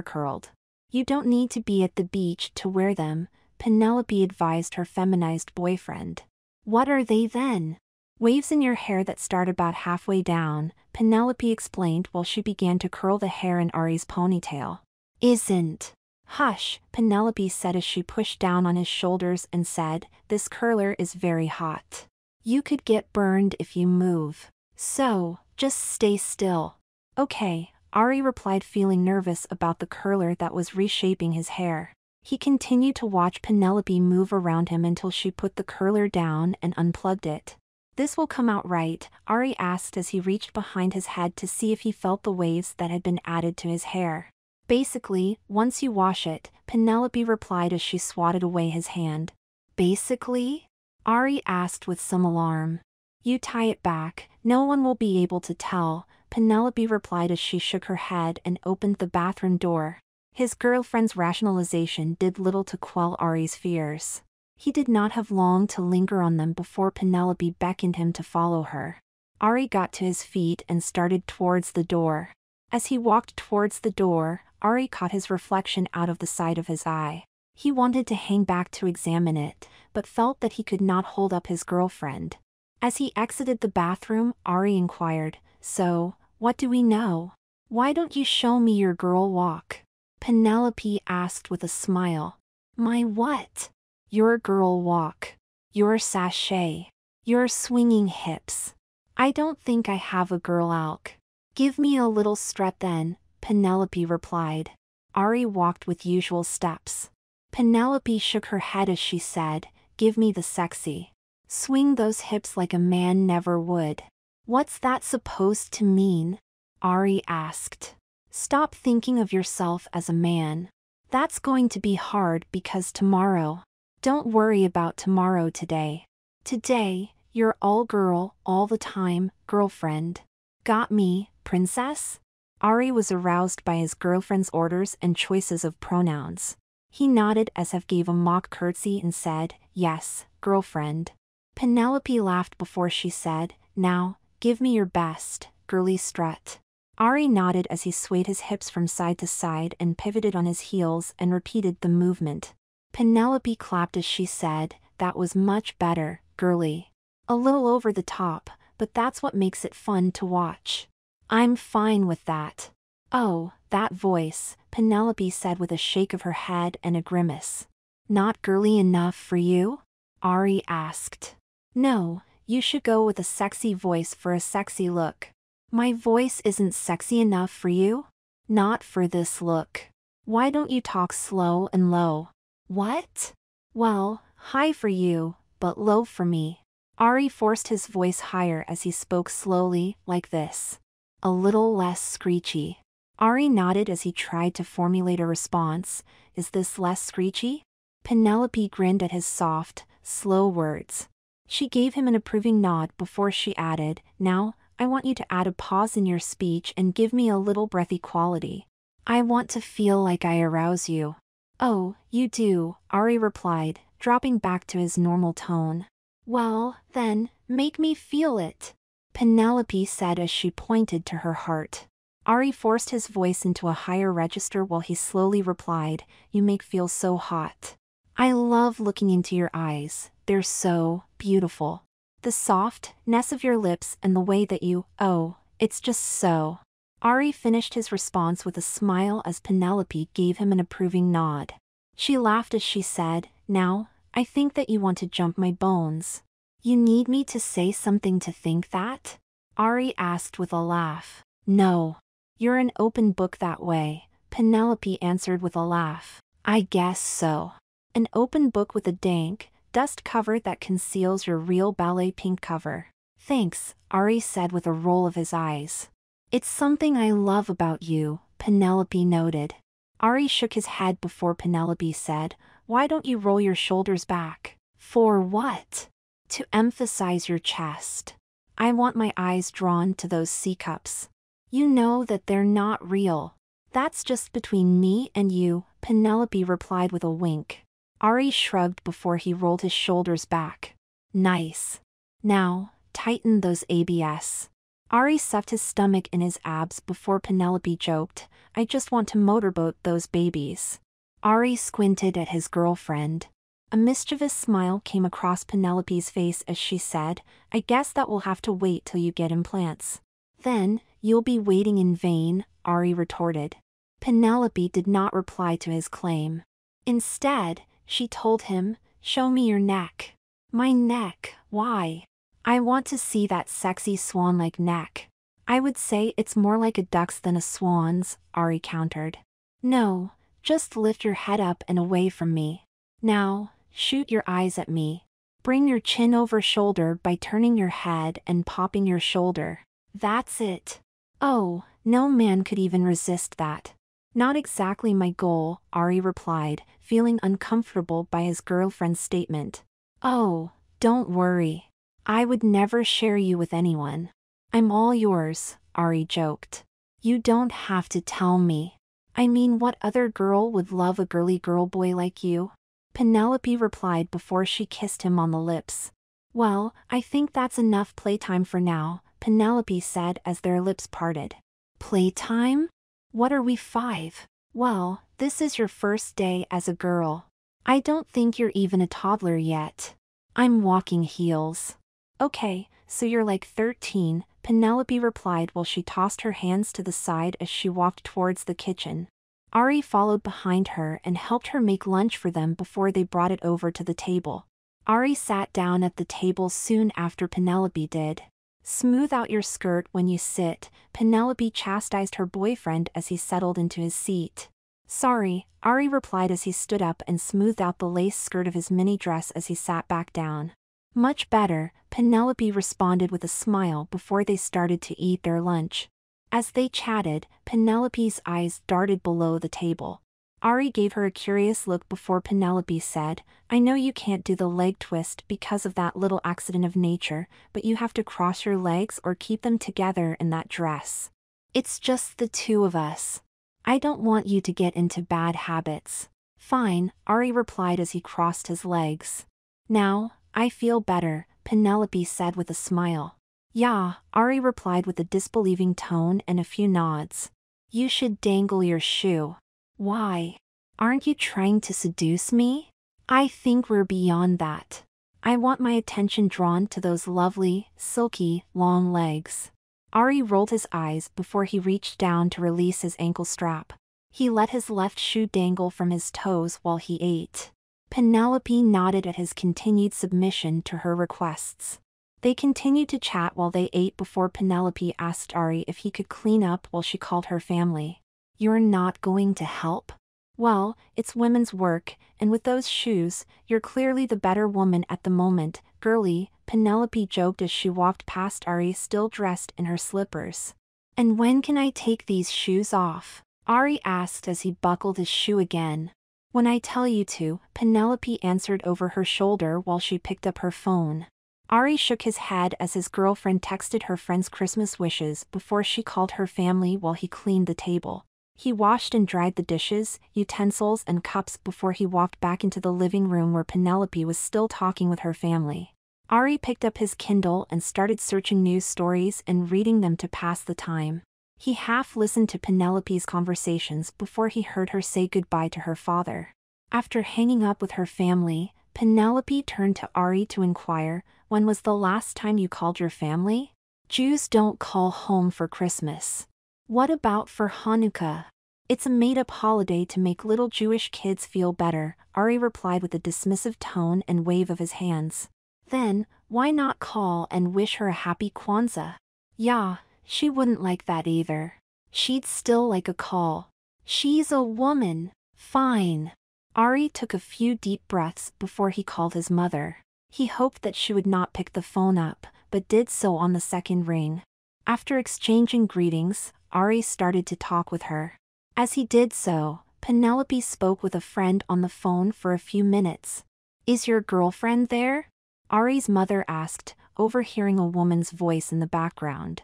curled. You don't need to be at the beach to wear them, Penelope advised her feminized boyfriend. What are they then? Waves in your hair that start about halfway down, Penelope explained while she began to curl the hair in Ari's ponytail. Isn't. Hush, Penelope said as she pushed down on his shoulders and said, this curler is very hot. You could get burned if you move. So, just stay still. Okay, Ari replied, feeling nervous about the curler that was reshaping his hair. He continued to watch Penelope move around him until she put the curler down and unplugged it. This will come out right, Ari asked as he reached behind his head to see if he felt the waves that had been added to his hair. Basically, once you wash it, Penelope replied as she swatted away his hand. Basically? Ari asked with some alarm. You tie it back, no one will be able to tell, Penelope replied as she shook her head and opened the bathroom door. His girlfriend's rationalization did little to quell Ari's fears. He did not have long to linger on them before Penelope beckoned him to follow her. Ari got to his feet and started towards the door. As he walked towards the door, Ari caught his reflection out of the side of his eye. He wanted to hang back to examine it, but felt that he could not hold up his girlfriend. As he exited the bathroom, Ari inquired, So, what do we know? Why don't you show me your girl walk? Penelope asked with a smile. My what? Your girl walk. Your sachet. Your swinging hips. I don't think I have a girl walk. Give me a little strut then, Penelope replied. Ari walked with usual steps. Penelope shook her head as she said, Give me the sexy. Swing those hips like a man never would. What's that supposed to mean? Ari asked. Stop thinking of yourself as a man. That's going to be hard because tomorrow. Don't worry about tomorrow today. Today, you're all girl, all the time, girlfriend. Got me, princess? Ari was aroused by his girlfriend's orders and choices of pronouns. He nodded as if gave a mock curtsy and said, Yes, girlfriend. Penelope laughed before she said, Now, give me your best, girly strut. Ari nodded as he swayed his hips from side to side and pivoted on his heels and repeated the movement. Penelope clapped as she said, That was much better, girly. A little over the top, but that's what makes it fun to watch. I'm fine with that. Oh, that voice, Penelope said with a shake of her head and a grimace. Not girly enough for you? Ari asked. No, you should go with a sexy voice for a sexy look. My voice isn't sexy enough for you? Not for this look. Why don't you talk slow and low? What? Well, high for you, but low for me. Ari forced his voice higher as he spoke slowly, like this. A little less screechy. Ari nodded as he tried to formulate a response. Is this less screechy? Penelope grinned at his soft, slow words. She gave him an approving nod before she added, Now, I want you to add a pause in your speech and give me a little breathy quality. I want to feel like I arouse you. Oh, you do, Ari replied, dropping back to his normal tone. Well, then, make me feel it, Penelope said as she pointed to her heart. Ari forced his voice into a higher register while he slowly replied, "You make feel so hot. I love looking into your eyes, they're so beautiful. The softness of your lips and the way that oh, it's just so." Ari finished his response with a smile as Penelope gave him an approving nod. She laughed as she said, "Now, I think that you want to jump my bones." "You need me to say something to think that?" Ari asked with a laugh. "No. You're an open book that way," Penelope answered with a laugh. "I guess so. An open book with a dank, dust cover that conceals your real ballet pink cover." "Thanks," Ari said with a roll of his eyes. "It's something I love about you," Penelope noted. Ari shook his head before Penelope said, "Why don't you roll your shoulders back?" "For what?" "To emphasize your chest. I want my eyes drawn to those C-cups. You know that they're not real." "That's just between me and you," Penelope replied with a wink. Ari shrugged before he rolled his shoulders back. "Nice. Now, tighten those abs." Ari stuffed his stomach in his abs before Penelope joked, "I just want to motorboat those babies." Ari squinted at his girlfriend. A mischievous smile came across Penelope's face as she said, "I guess that will have to wait till you get implants." "Then, you'll be waiting in vain," Ari retorted. Penelope did not reply to his claim. Instead, she told him, "Show me your neck." "My neck, why?" "I want to see that sexy swan-like neck." "I would say it's more like a duck's than a swan's," Ari countered. "No, just lift your head up and away from me. Now, shoot your eyes at me. Bring your chin over shoulder by turning your head and popping your shoulder. That's it." "Oh, no man could even resist that." "Not exactly my goal," Ari replied, feeling uncomfortable by his girlfriend's statement. "Oh, don't worry. I would never share you with anyone. I'm all yours," Ari joked. "You don't have to tell me. I mean, what other girl would love a girly girl boy like you?" Penelope replied before she kissed him on the lips. "Well, I think that's enough playtime for now," Penelope said as their lips parted. "Playtime? What are we, 5? Well, this is your first day as a girl. I don't think you're even a toddler yet." "I'm walking heels." "Okay, so you're like 13, Penelope replied while she tossed her hands to the side as she walked towards the kitchen. Ari followed behind her and helped her make lunch for them before they brought it over to the table. Ari sat down at the table soon after Penelope did. "Smooth out your skirt when you sit," Penelope chastised her boyfriend as he settled into his seat. "Sorry," Ari replied as he stood up and smoothed out the lace skirt of his mini dress as he sat back down. "Much better," Penelope responded with a smile before they started to eat their lunch. As they chatted, Penelope's eyes darted below the table. Ari gave her a curious look before Penelope said, "I know you can't do the leg twist because of that little accident of nature, but you have to cross your legs or keep them together in that dress. It's just the two of us. I don't want you to get into bad habits." "Fine," Ari replied as he crossed his legs. "Now, I feel better," Penelope said with a smile. "Yeah," Ari replied with a disbelieving tone and a few nods. "You should dangle your shoe." "Why? Aren't you trying to seduce me?" "I think we're beyond that. I want my attention drawn to those lovely, silky, long legs." Ari rolled his eyes before he reached down to release his ankle strap. He let his left shoe dangle from his toes while he ate. Penelope nodded at his continued submission to her requests. They continued to chat while they ate before Penelope asked Ari if he could clean up while she called her family. "You're not going to help?" "Well, it's women's work, and with those shoes, you're clearly the better woman at the moment, girlie," Penelope joked as she walked past Ari still dressed in her slippers. "And when can I take these shoes off?" Ari asked as he buckled his shoe again. "When I tell you to," Penelope answered over her shoulder while she picked up her phone. Ari shook his head as his girlfriend texted her friends Christmas wishes before she called her family while he cleaned the table. He washed and dried the dishes, utensils and cups before he walked back into the living room where Penelope was still talking with her family. Ari picked up his Kindle and started searching news stories and reading them to pass the time. He half listened to Penelope's conversations before he heard her say goodbye to her father. After hanging up with her family, Penelope turned to Ari to inquire, "When was the last time you called your family? Jews don't call home for Christmas. What about for Hanukkah? It's a made-up holiday to make little Jewish kids feel better," Ari replied with a dismissive tone and wave of his hands. "Then, why not call and wish her a happy Kwanzaa?" "Yeah, she wouldn't like that either. She'd still like a call. She's a woman." "Fine." Ari took a few deep breaths before he called his mother. He hoped that she would not pick the phone up, but did so on the second ring. After exchanging greetings, Ari started to talk with her. As he did so, Penelope spoke with a friend on the phone for a few minutes. "Is your girlfriend there?" Ari's mother asked, overhearing a woman's voice in the background.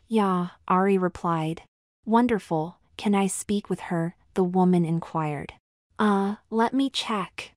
Yeah," Ari replied. "Wonderful, can I speak with her?" the woman inquired. Let me check.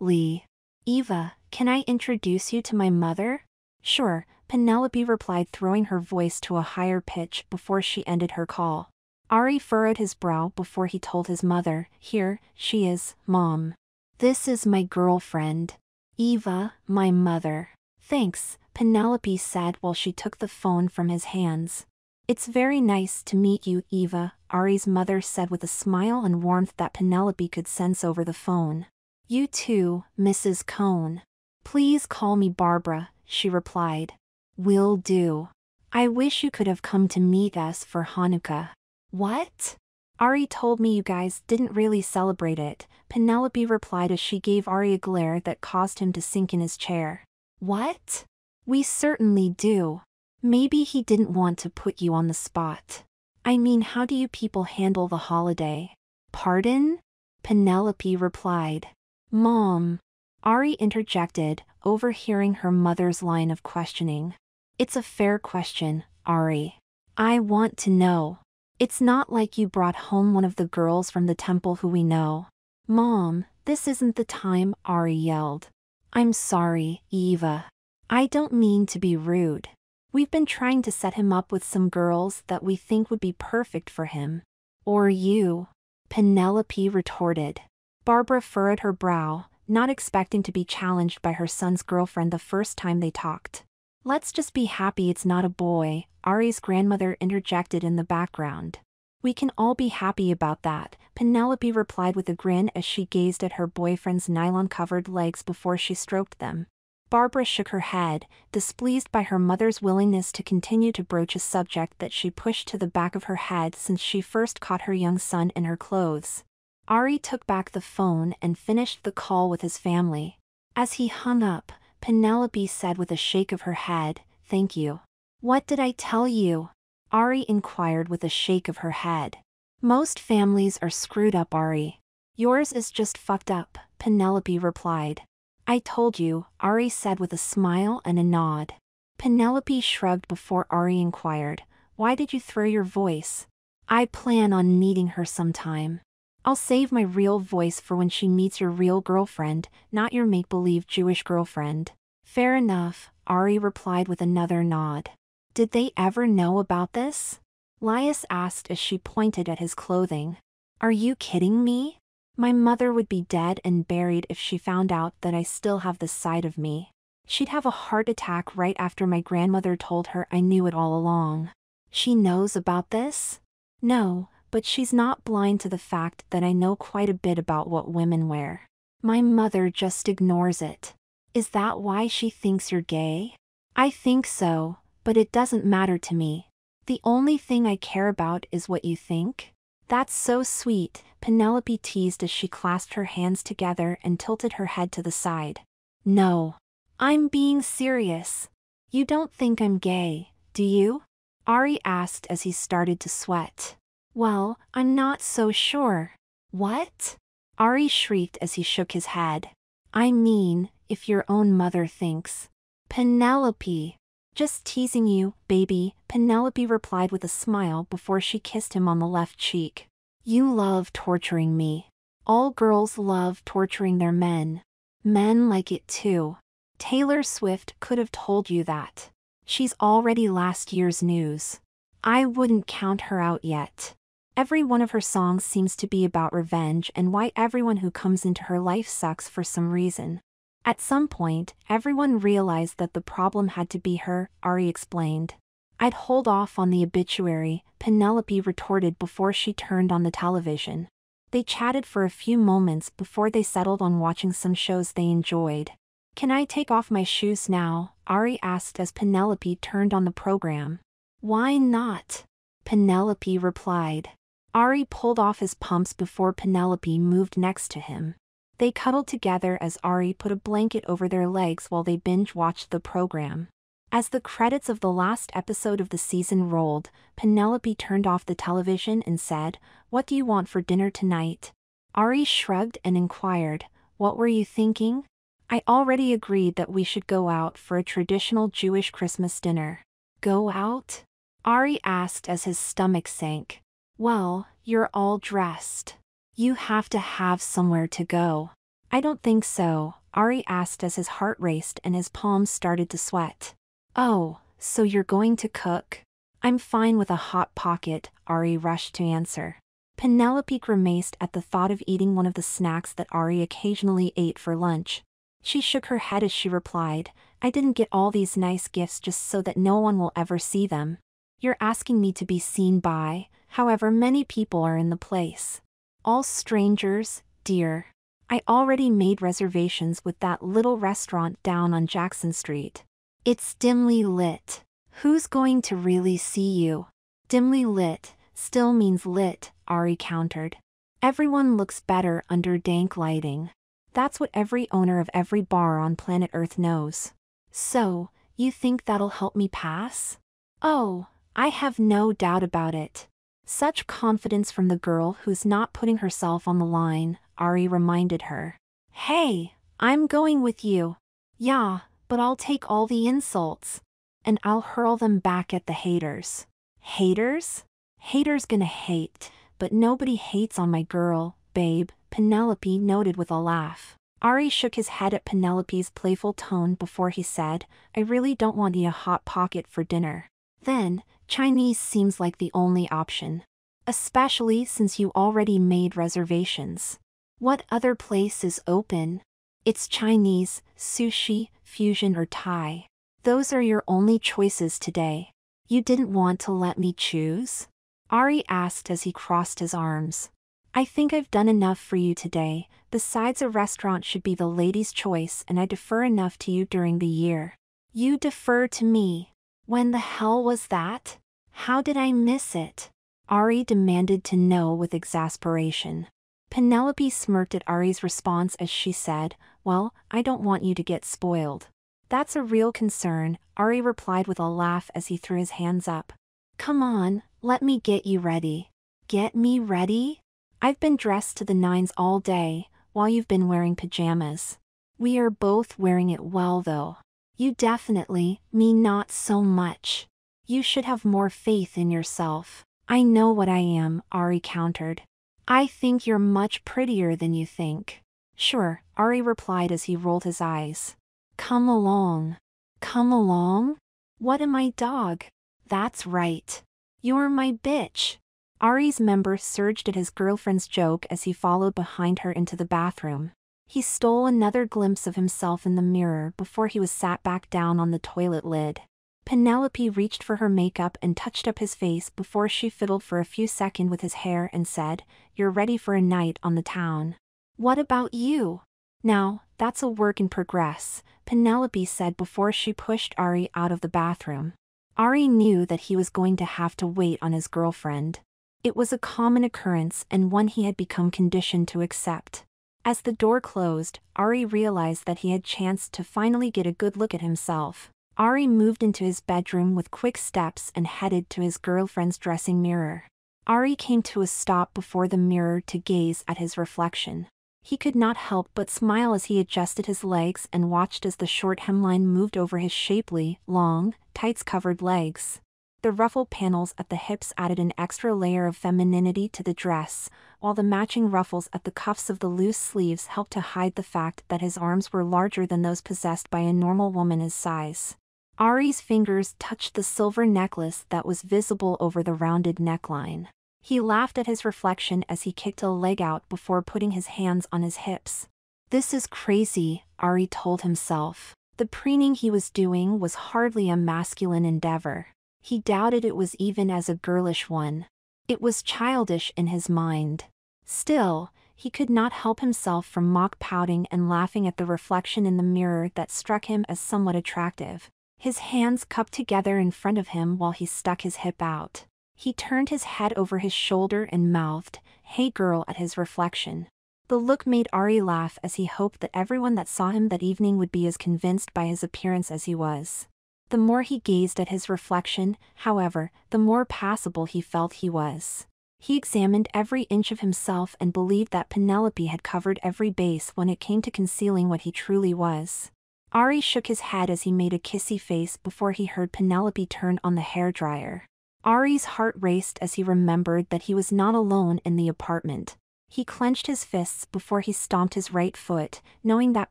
Lee. "Eva, can I introduce you to my mother?" "Sure," Penelope replied, throwing her voice to a higher pitch before she ended her call. Ari furrowed his brow before he told his mother, "Here she is, Mom. This is my girlfriend. Eva, my mother." "Thanks," Penelope said while she took the phone from his hands. "It's very nice to meet you, Eva," Ari's mother said with a smile and warmth that Penelope could sense over the phone. "You too, Mrs. Cohn. Please call me Barbara," she replied. "Will do. I wish you could have come to meet us for Hanukkah." "What? Ari told me you guys didn't really celebrate it," Penelope replied as she gave Ari a glare that caused him to sink in his chair. "What? We certainly do. Maybe he didn't want to put you on the spot. I mean, how do you people handle the holiday?" "Pardon?" Penelope replied. "Mom." Ari interjected, overhearing her mother's line of questioning. "It's a fair question, Ari. I want to know. It's not like you brought home one of the girls from the temple who we know." "Mom, this isn't the time," Ari yelled. "I'm sorry, Eva. I don't mean to be rude. We've been trying to set him up with some girls that we think would be perfect for him." "Or you," Penelope retorted. Barbara furrowed her brow, not expecting to be challenged by her son's girlfriend the first time they talked. "Let's just be happy it's not a boy," Ari's grandmother interjected in the background. "We can all be happy about that," Penelope replied with a grin as she gazed at her boyfriend's nylon-covered legs before she stroked them. Barbara shook her head, displeased by her mother's willingness to continue to broach a subject that she pushed to the back of her head since she first caught her young son in her clothes. Ari took back the phone and finished the call with his family. As he hung up, Penelope said with a shake of her head, "Thank you." "What did I tell you?" Ari inquired with a shake of her head. "Most families are screwed up, Ari. Yours is just fucked up," Penelope replied. "I told you," Ari said with a smile and a nod. Penelope shrugged before Ari inquired, "Why did you throw your voice?" "I plan on meeting her sometime. I'll save my real voice for when she meets your real girlfriend, not your make-believe Jewish girlfriend." "Fair enough," Ari replied with another nod. "Did they ever know about this?" Lias asked as she pointed at his clothing. "Are you kidding me? My mother would be dead and buried if she found out that I still have this side of me. She'd have a heart attack right after my grandmother told her I knew it all along." "She knows about this?" "No, but she's not blind to the fact that I know quite a bit about what women wear. My mother just ignores it." "Is that why she thinks you're gay?" "I think so, but it doesn't matter to me. The only thing I care about is what you think." "That's so sweet," Penelope teased as she clasped her hands together and tilted her head to the side. "No. I'm being serious. You don't think I'm gay, do you?" Ari asked as he started to sweat. "Well, I'm not so sure." "What?" Ari shrieked as he shook his head. "I mean, if your own mother thinks." "Penelope." "Just teasing you, baby," Penelope replied with a smile before she kissed him on the left cheek. "You love torturing me. All girls love torturing their men. Men like it too. Taylor Swift could have told you that. She's already last year's news." I wouldn't count her out yet. Every one of her songs seems to be about revenge and why everyone who comes into her life sucks for some reason. At some point, everyone realized that the problem had to be her, Ari explained. I'd hold off on the obituary, Penelope retorted before she turned on the television. They chatted for a few moments before they settled on watching some shows they enjoyed. Can I take off my shoes now? Ari asked as Penelope turned on the program. Why not? Penelope replied. Ari pulled off his pumps before Penelope moved next to him. They cuddled together as Ari put a blanket over their legs while they binge-watched the program. As the credits of the last episode of the season rolled, Penelope turned off the television and said, "What do you want for dinner tonight?" Ari shrugged and inquired, "What were you thinking?" "I already agreed that we should go out for a traditional Jewish Christmas dinner." "Go out?" Ari asked as his stomach sank. "Well, you're all dressed. You have to have somewhere to go." "I don't think so," Ari asked as his heart raced and his palms started to sweat. "Oh, so you're going to cook?" "I'm fine with a hot pocket," Ari rushed to answer. Penelope grimaced at the thought of eating one of the snacks that Ari occasionally ate for lunch. She shook her head as she replied, "I didn't get all these nice gifts just so that no one will ever see them. You're asking me to be seen by, however many people are in the place. All strangers, dear. I already made reservations with that little restaurant down on Jackson Street. It's dimly lit. Who's going to really see you?" "Dimly lit still means lit," Ari countered. "Everyone looks better under dank lighting. That's what every owner of every bar on planet Earth knows." "So, you think that'll help me pass?" "Oh, I have no doubt about it." Such confidence from the girl who's not putting herself on the line, Ari reminded her. "Hey, I'm going with you." "Yeah, but I'll take all the insults. And I'll hurl them back at the haters." "Haters?" "Haters gonna hate, but nobody hates on my girl, babe," Penelope noted with a laugh. Ari shook his head at Penelope's playful tone before he said, "I really don't want a hot pocket for dinner." "Then, Chinese seems like the only option. Especially since you already made reservations. What other place is open?" "It's Chinese, sushi, fusion or Thai. Those are your only choices today. You didn't want to let me choose?" Ari asked as he crossed his arms. "I think I've done enough for you today. Besides, a restaurant should be the lady's choice and I defer enough to you during the year." "You defer to me? When the hell was that? How did I miss it?" Ari demanded to know with exasperation. Penelope smirked at Ari's response as she said, "Well, I don't want you to get spoiled." "That's a real concern," Ari replied with a laugh as he threw his hands up. "Come on, let me get you ready." "Get me ready?" "I've been dressed to the nines all day, while you've been wearing pajamas." "We are both wearing it well though." "You definitely, me not so much. You should have more faith in yourself." "I know what I am," Ari countered. "I think you're much prettier than you think." "Sure," Ari replied as he rolled his eyes. "Come along." "Come along? What am I, dog?" "That's right. You're my bitch." Ari's member surged at his girlfriend's joke as he followed behind her into the bathroom. He stole another glimpse of himself in the mirror before he was sat back down on the toilet lid. Penelope reached for her makeup and touched up his face before she fiddled for a few seconds with his hair and said, "You're ready for a night on the town." "What about you?" "Now, that's a work in progress," Penelope said before she pushed Ari out of the bathroom. Ari knew that he was going to have to wait on his girlfriend. It was a common occurrence and one he had become conditioned to accept. As the door closed, Ari realized that he had chanced to finally get a good look at himself. Ari moved into his bedroom with quick steps and headed to his girlfriend's dressing mirror. Ari came to a stop before the mirror to gaze at his reflection. He could not help but smile as he adjusted his legs and watched as the short hemline moved over his shapely, long, tights-covered legs. The ruffle panels at the hips added an extra layer of femininity to the dress, while the matching ruffles at the cuffs of the loose sleeves helped to hide the fact that his arms were larger than those possessed by a normal woman his size. Ari's fingers touched the silver necklace that was visible over the rounded neckline. He laughed at his reflection as he kicked a leg out before putting his hands on his hips. This is crazy, Ari told himself. The preening he was doing was hardly a masculine endeavor. He doubted it was even as a girlish one. It was childish in his mind. Still, he could not help himself from mock pouting and laughing at the reflection in the mirror that struck him as somewhat attractive. His hands cupped together in front of him while he stuck his hip out. He turned his head over his shoulder and mouthed, "Hey girl," at his reflection. The look made Ari laugh as he hoped that everyone that saw him that evening would be as convinced by his appearance as he was. The more he gazed at his reflection, however, the more passable he felt he was. He examined every inch of himself and believed that Penelope had covered every base when it came to concealing what he truly was. Ari shook his head as he made a kissy face before he heard Penelope turn on the hairdryer. Ari's heart raced as he remembered that he was not alone in the apartment. He clenched his fists before he stomped his right foot, knowing that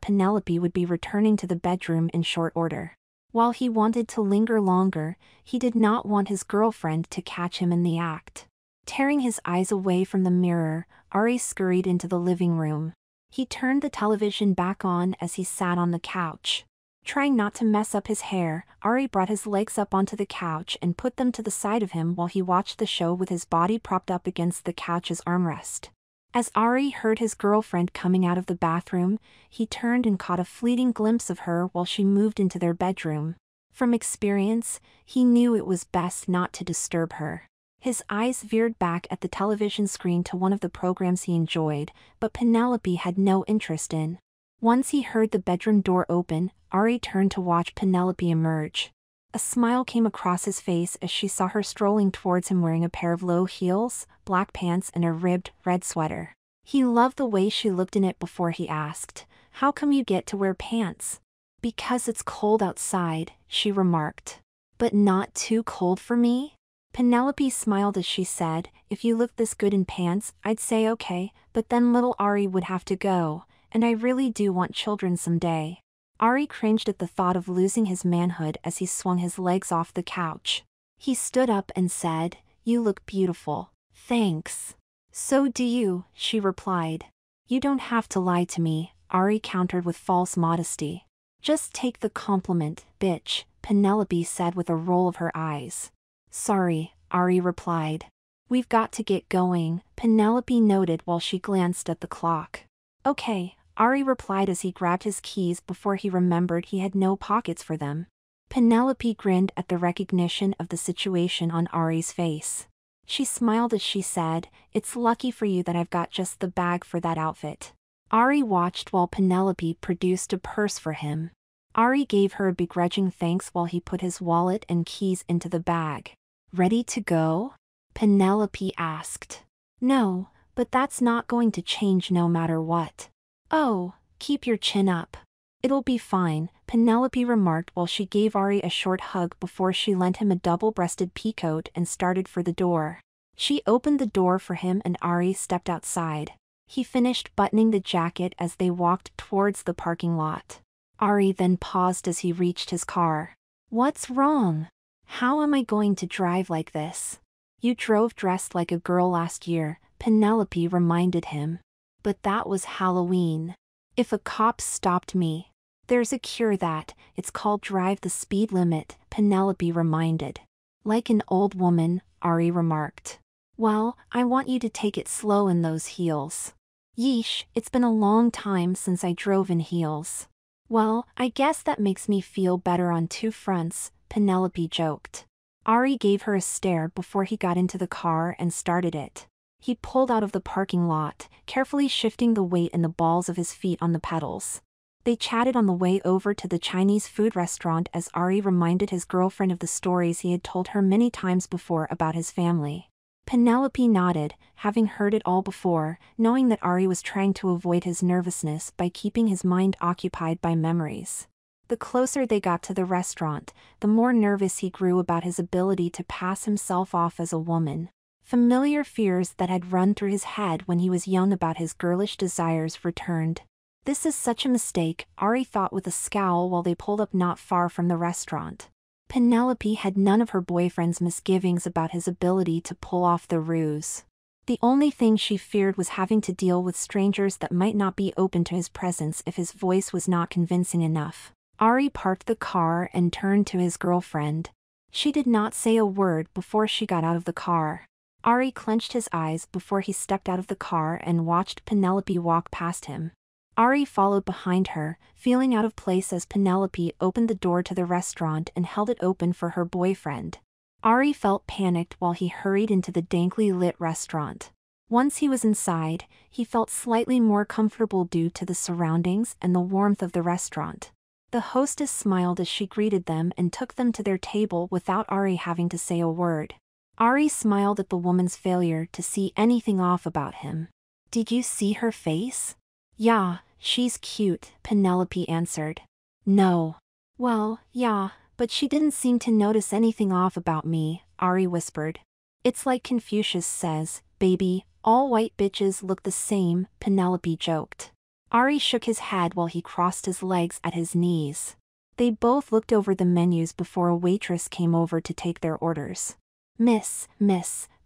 Penelope would be returning to the bedroom in short order. While he wanted to linger longer, he did not want his girlfriend to catch him in the act. Tearing his eyes away from the mirror, Ari scurried into the living room. He turned the television back on as he sat on the couch. Trying not to mess up his hair, Ari brought his legs up onto the couch and put them to the side of him while he watched the show with his body propped up against the couch's armrest. As Ari heard his girlfriend coming out of the bathroom, he turned and caught a fleeting glimpse of her while she moved into their bedroom. From experience, he knew it was best not to disturb her. His eyes veered back at the television screen to one of the programs he enjoyed, but Penelope had no interest in. Once he heard the bedroom door open, Ari turned to watch Penelope emerge. A smile came across his face as she saw her strolling towards him wearing a pair of low heels, black pants and a ribbed, red sweater. He loved the way she looked in it before he asked, "How come you get to wear pants?" "Because it's cold outside," she remarked. "But not too cold for me?" Penelope smiled as she said, "If you look this good in pants, I'd say okay, but then little Ari would have to go, and I really do want children someday." Ari cringed at the thought of losing his manhood as he swung his legs off the couch. He stood up and said, "You look beautiful." "Thanks." "So do you," she replied. "You don't have to lie to me," Ari countered with false modesty. "Just take the compliment, bitch," Penelope said with a roll of her eyes. "Sorry," Ari replied. "We've got to get going," Penelope noted while she glanced at the clock. "Okay," Ari replied as he grabbed his keys before he remembered he had no pockets for them. Penelope grinned at the recognition of the situation on Ari's face. She smiled as she said, "It's lucky for you that I've got just the bag for that outfit." Ari watched while Penelope produced a purse for him. Ari gave her a begrudging thanks while he put his wallet and keys into the bag. "Ready to go?" Penelope asked. "No, but that's not going to change no matter what." "Oh, keep your chin up. It'll be fine," Penelope remarked while she gave Ari a short hug before she lent him a double-breasted peacoat and started for the door. She opened the door for him and Ari stepped outside. He finished buttoning the jacket as they walked towards the parking lot. Ari then paused as he reached his car. "What's wrong? How am I going to drive like this?" "You drove dressed like a girl last year," Penelope reminded him. "But that was Halloween. If a cop stopped me." "There's a cure that, it's called drive the speed limit," Penelope reminded. "Like an old woman," Ari remarked. "Well, I want you to take it slow in those heels." "Yeesh, it's been a long time since I drove in heels." "Well, I guess that makes me feel better on two fronts," Penelope joked. Ari gave her a stare before he got into the car and started it. He pulled out of the parking lot, carefully shifting the weight in the balls of his feet on the pedals. They chatted on the way over to the Chinese food restaurant as Ari reminded his girlfriend of the stories he had told her many times before about his family. Penelope nodded, having heard it all before, knowing that Ari was trying to avoid his nervousness by keeping his mind occupied by memories. The closer they got to the restaurant, the more nervous he grew about his ability to pass himself off as a woman. Familiar fears that had run through his head when he was young about his girlish desires returned. "This is such a mistake," Ari thought with a scowl while they pulled up not far from the restaurant. Penelope had none of her boyfriend's misgivings about his ability to pull off the ruse. The only thing she feared was having to deal with strangers that might not be open to his presence if his voice was not convincing enough. Ari parked the car and turned to his girlfriend. She did not say a word before she got out of the car. Ari clenched his eyes before he stepped out of the car and watched Penelope walk past him. Ari followed behind her, feeling out of place as Penelope opened the door to the restaurant and held it open for her boyfriend. Ari felt panicked while he hurried into the dankly lit restaurant. Once he was inside, he felt slightly more comfortable due to the surroundings and the warmth of the restaurant. The hostess smiled as she greeted them and took them to their table without Ari having to say a word. Ari smiled at the woman's failure to see anything off about him. "Did you see her face?" "Yeah, she's cute," Penelope answered. "No." "Well, yeah, but she didn't seem to notice anything off about me," Ari whispered. "It's like Confucius says, baby, all white bitches look the same," Penelope joked. Ari shook his head while he crossed his legs at his knees. They both looked over the menus before a waitress came over to take their orders. Miss,"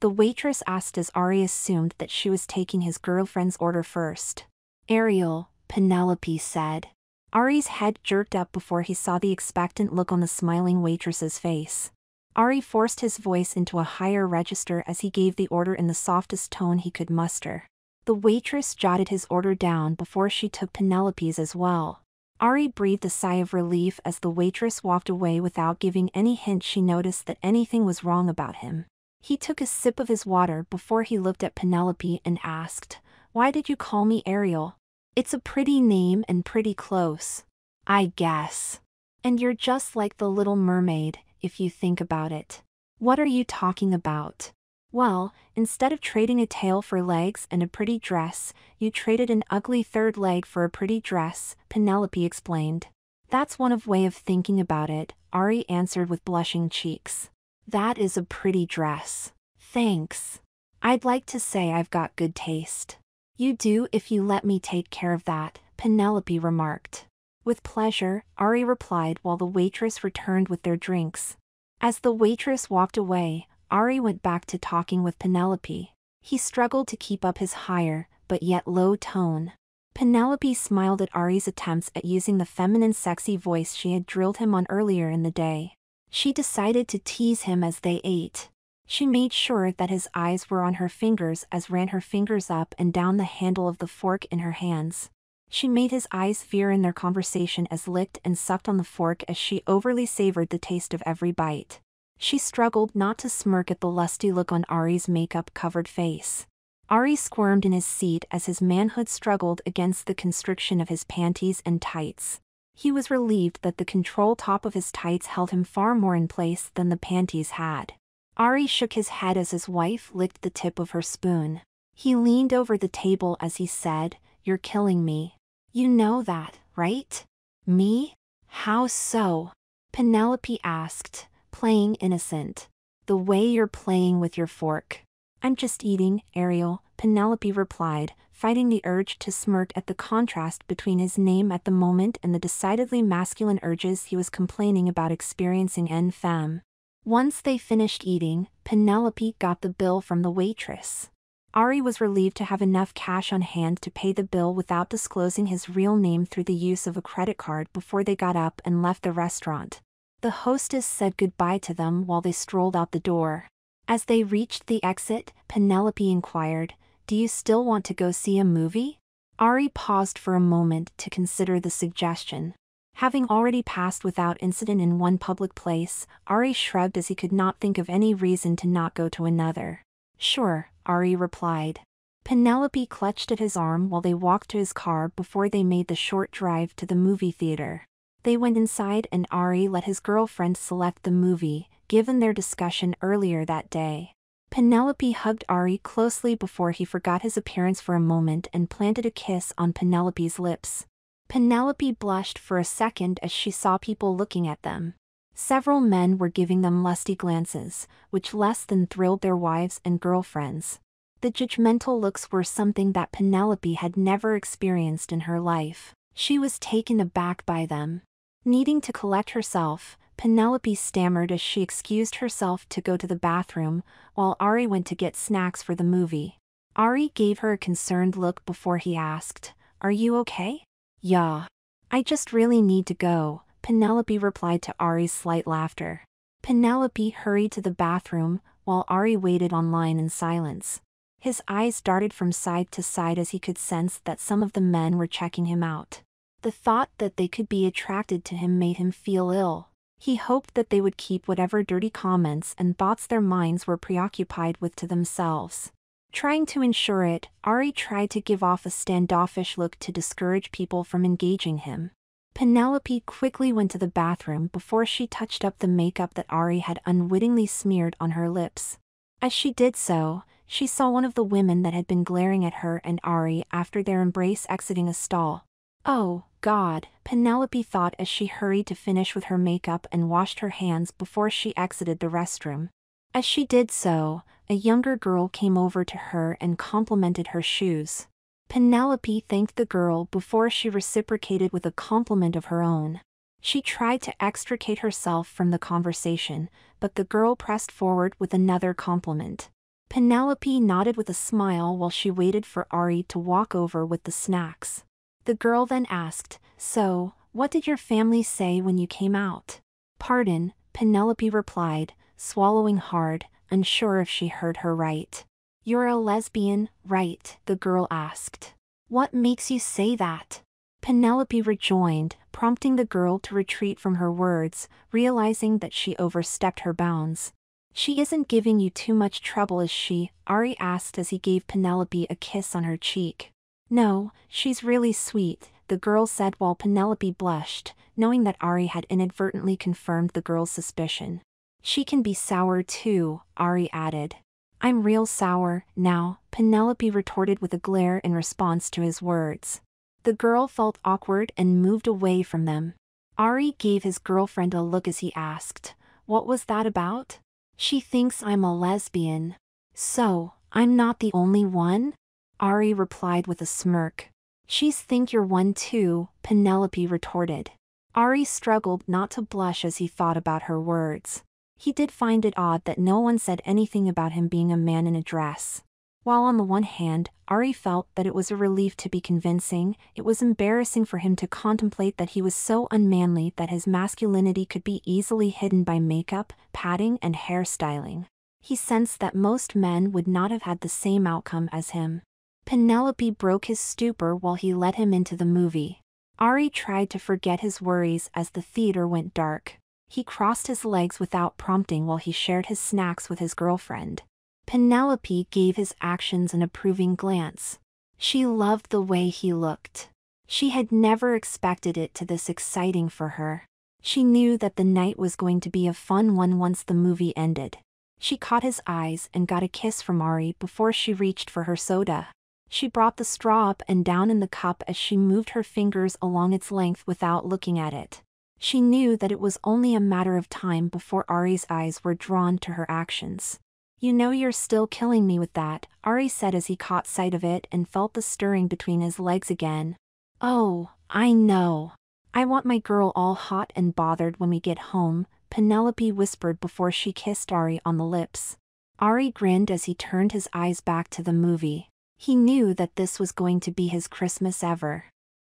the waitress asked as Ari assumed that she was taking his girlfriend's order first. "Ariel," Penelope said. Ari's head jerked up before he saw the expectant look on the smiling waitress's face. Ari forced his voice into a higher register as he gave the order in the softest tone he could muster. The waitress jotted his order down before she took Penelope's as well. Ari breathed a sigh of relief as the waitress walked away without giving any hint she noticed that anything was wrong about him. He took a sip of his water before he looked at Penelope and asked, "Why did you call me Ariel? It's a pretty name and pretty close, I guess. And you're just like the Little Mermaid, if you think about it." "What are you talking about?" "Well, instead of trading a tail for legs and a pretty dress, you traded an ugly third leg for a pretty dress," Penelope explained. "That's one way of thinking about it," Ari answered with blushing cheeks. "That is a pretty dress. Thanks. I'd like to say I've got good taste." "You do if you let me take care of that," Penelope remarked. "With pleasure," Ari replied while the waitress returned with their drinks. As the waitress walked away, Ari went back to talking with Penelope. He struggled to keep up his higher, but yet low tone. Penelope smiled at Ari's attempts at using the feminine sexy voice she had drilled him on earlier in the day. She decided to tease him as they ate. She made sure that his eyes were on her fingers as ran her fingers up and down the handle of the fork in her hands. She made his eyes veer in their conversation as licked and sucked on the fork as she overly savored the taste of every bite. She struggled not to smirk at the lusty look on Ari's makeup-covered face. Ari squirmed in his seat as his manhood struggled against the constriction of his panties and tights. He was relieved that the control top of his tights held him far more in place than the panties had. Ari shook his head as his wife licked the tip of her spoon. He leaned over the table as he said, "You're killing me. You know that, right?" "Me? How so?" Penelope asked, playing innocent. "The way you're playing with your fork." "I'm just eating, Ariel," Penelope replied, fighting the urge to smirk at the contrast between his name at the moment and the decidedly masculine urges he was complaining about experiencing en femme. Once they finished eating, Penelope got the bill from the waitress. Ari was relieved to have enough cash on hand to pay the bill without disclosing his real name through the use of a credit card before they got up and left the restaurant. The hostess said goodbye to them while they strolled out the door. As they reached the exit, Penelope inquired, "Do you still want to go see a movie?" Ari paused for a moment to consider the suggestion. Having already passed without incident in one public place, Ari shrugged as he could not think of any reason to not go to another. "Sure," Ari replied. Penelope clutched at his arm while they walked to his car before they made the short drive to the movie theater. They went inside and Ari let his girlfriend select the movie, given their discussion earlier that day. Penelope hugged Ari closely before he forgot his appearance for a moment and planted a kiss on Penelope's lips. Penelope blushed for a second as she saw people looking at them. Several men were giving them lusty glances, which less than thrilled their wives and girlfriends. The judgmental looks were something that Penelope had never experienced in her life. She was taken aback by them. Needing to collect herself, Penelope stammered as she excused herself to go to the bathroom, while Ari went to get snacks for the movie. Ari gave her a concerned look before he asked, "Are you okay?" "Yeah. I just really need to go," Penelope replied to Ari's slight laughter. Penelope hurried to the bathroom, while Ari waited online in silence. His eyes darted from side to side as he could sense that some of the men were checking him out. The thought that they could be attracted to him made him feel ill. He hoped that they would keep whatever dirty comments and thoughts their minds were preoccupied with to themselves. Trying to ensure it, Ari tried to give off a standoffish look to discourage people from engaging him. Penelope quickly went to the bathroom before she touched up the makeup that Ari had unwittingly smeared on her lips. As she did so, she saw one of the women that had been glaring at her and Ari after their embrace exiting a stall. "Oh, God," Penelope thought as she hurried to finish with her makeup and washed her hands before she exited the restroom. As she did so, a younger girl came over to her and complimented her shoes. Penelope thanked the girl before she reciprocated with a compliment of her own. She tried to extricate herself from the conversation, but the girl pressed forward with another compliment. Penelope nodded with a smile while she waited for Ari to walk over with the snacks. The girl then asked, "So, what did your family say when you came out?" "Pardon," Penelope replied, swallowing hard, unsure if she heard her right. "You're a lesbian, right?" the girl asked. "What makes you say that?" Penelope rejoined, prompting the girl to retreat from her words, realizing that she overstepped her bounds. "She isn't giving you too much trouble, is she?" Ari asked as he gave Penelope a kiss on her cheek. "No, she's really sweet," the girl said while Penelope blushed, knowing that Ari had inadvertently confirmed the girl's suspicion. "She can be sour too," Ari added. "I'm real sour, now," Penelope retorted with a glare in response to his words. The girl felt awkward and moved away from them. Ari gave his girlfriend a look as he asked, "What was that about?" "She thinks I'm a lesbian." "So, I'm not the only one?" Ari replied with a smirk. "She's think you're one too," Penelope retorted. Ari struggled not to blush as he thought about her words. He did find it odd that no one said anything about him being a man in a dress. While on the one hand, Ari felt that it was a relief to be convincing, it was embarrassing for him to contemplate that he was so unmanly that his masculinity could be easily hidden by makeup, padding and hairstyling. He sensed that most men would not have had the same outcome as him. Penelope broke his stupor while he led him into the movie. Ari tried to forget his worries as the theater went dark. He crossed his legs without prompting while he shared his snacks with his girlfriend. Penelope gave his actions an approving glance. She loved the way he looked. She had never expected it to this exciting for her. She knew that the night was going to be a fun one once the movie ended. She caught his eyes and got a kiss from Ari before she reached for her soda. She brought the straw up and down in the cup as she moved her fingers along its length without looking at it. She knew that it was only a matter of time before Ari's eyes were drawn to her actions. "You know you're still killing me with that," Ari said as he caught sight of it and felt the stirring between his legs again. "Oh, I know. I want my girl all hot and bothered when we get home," Penelope whispered before she kissed Ari on the lips. Ari grinned as he turned his eyes back to the movie. He knew that this was going to be his Christmas ever.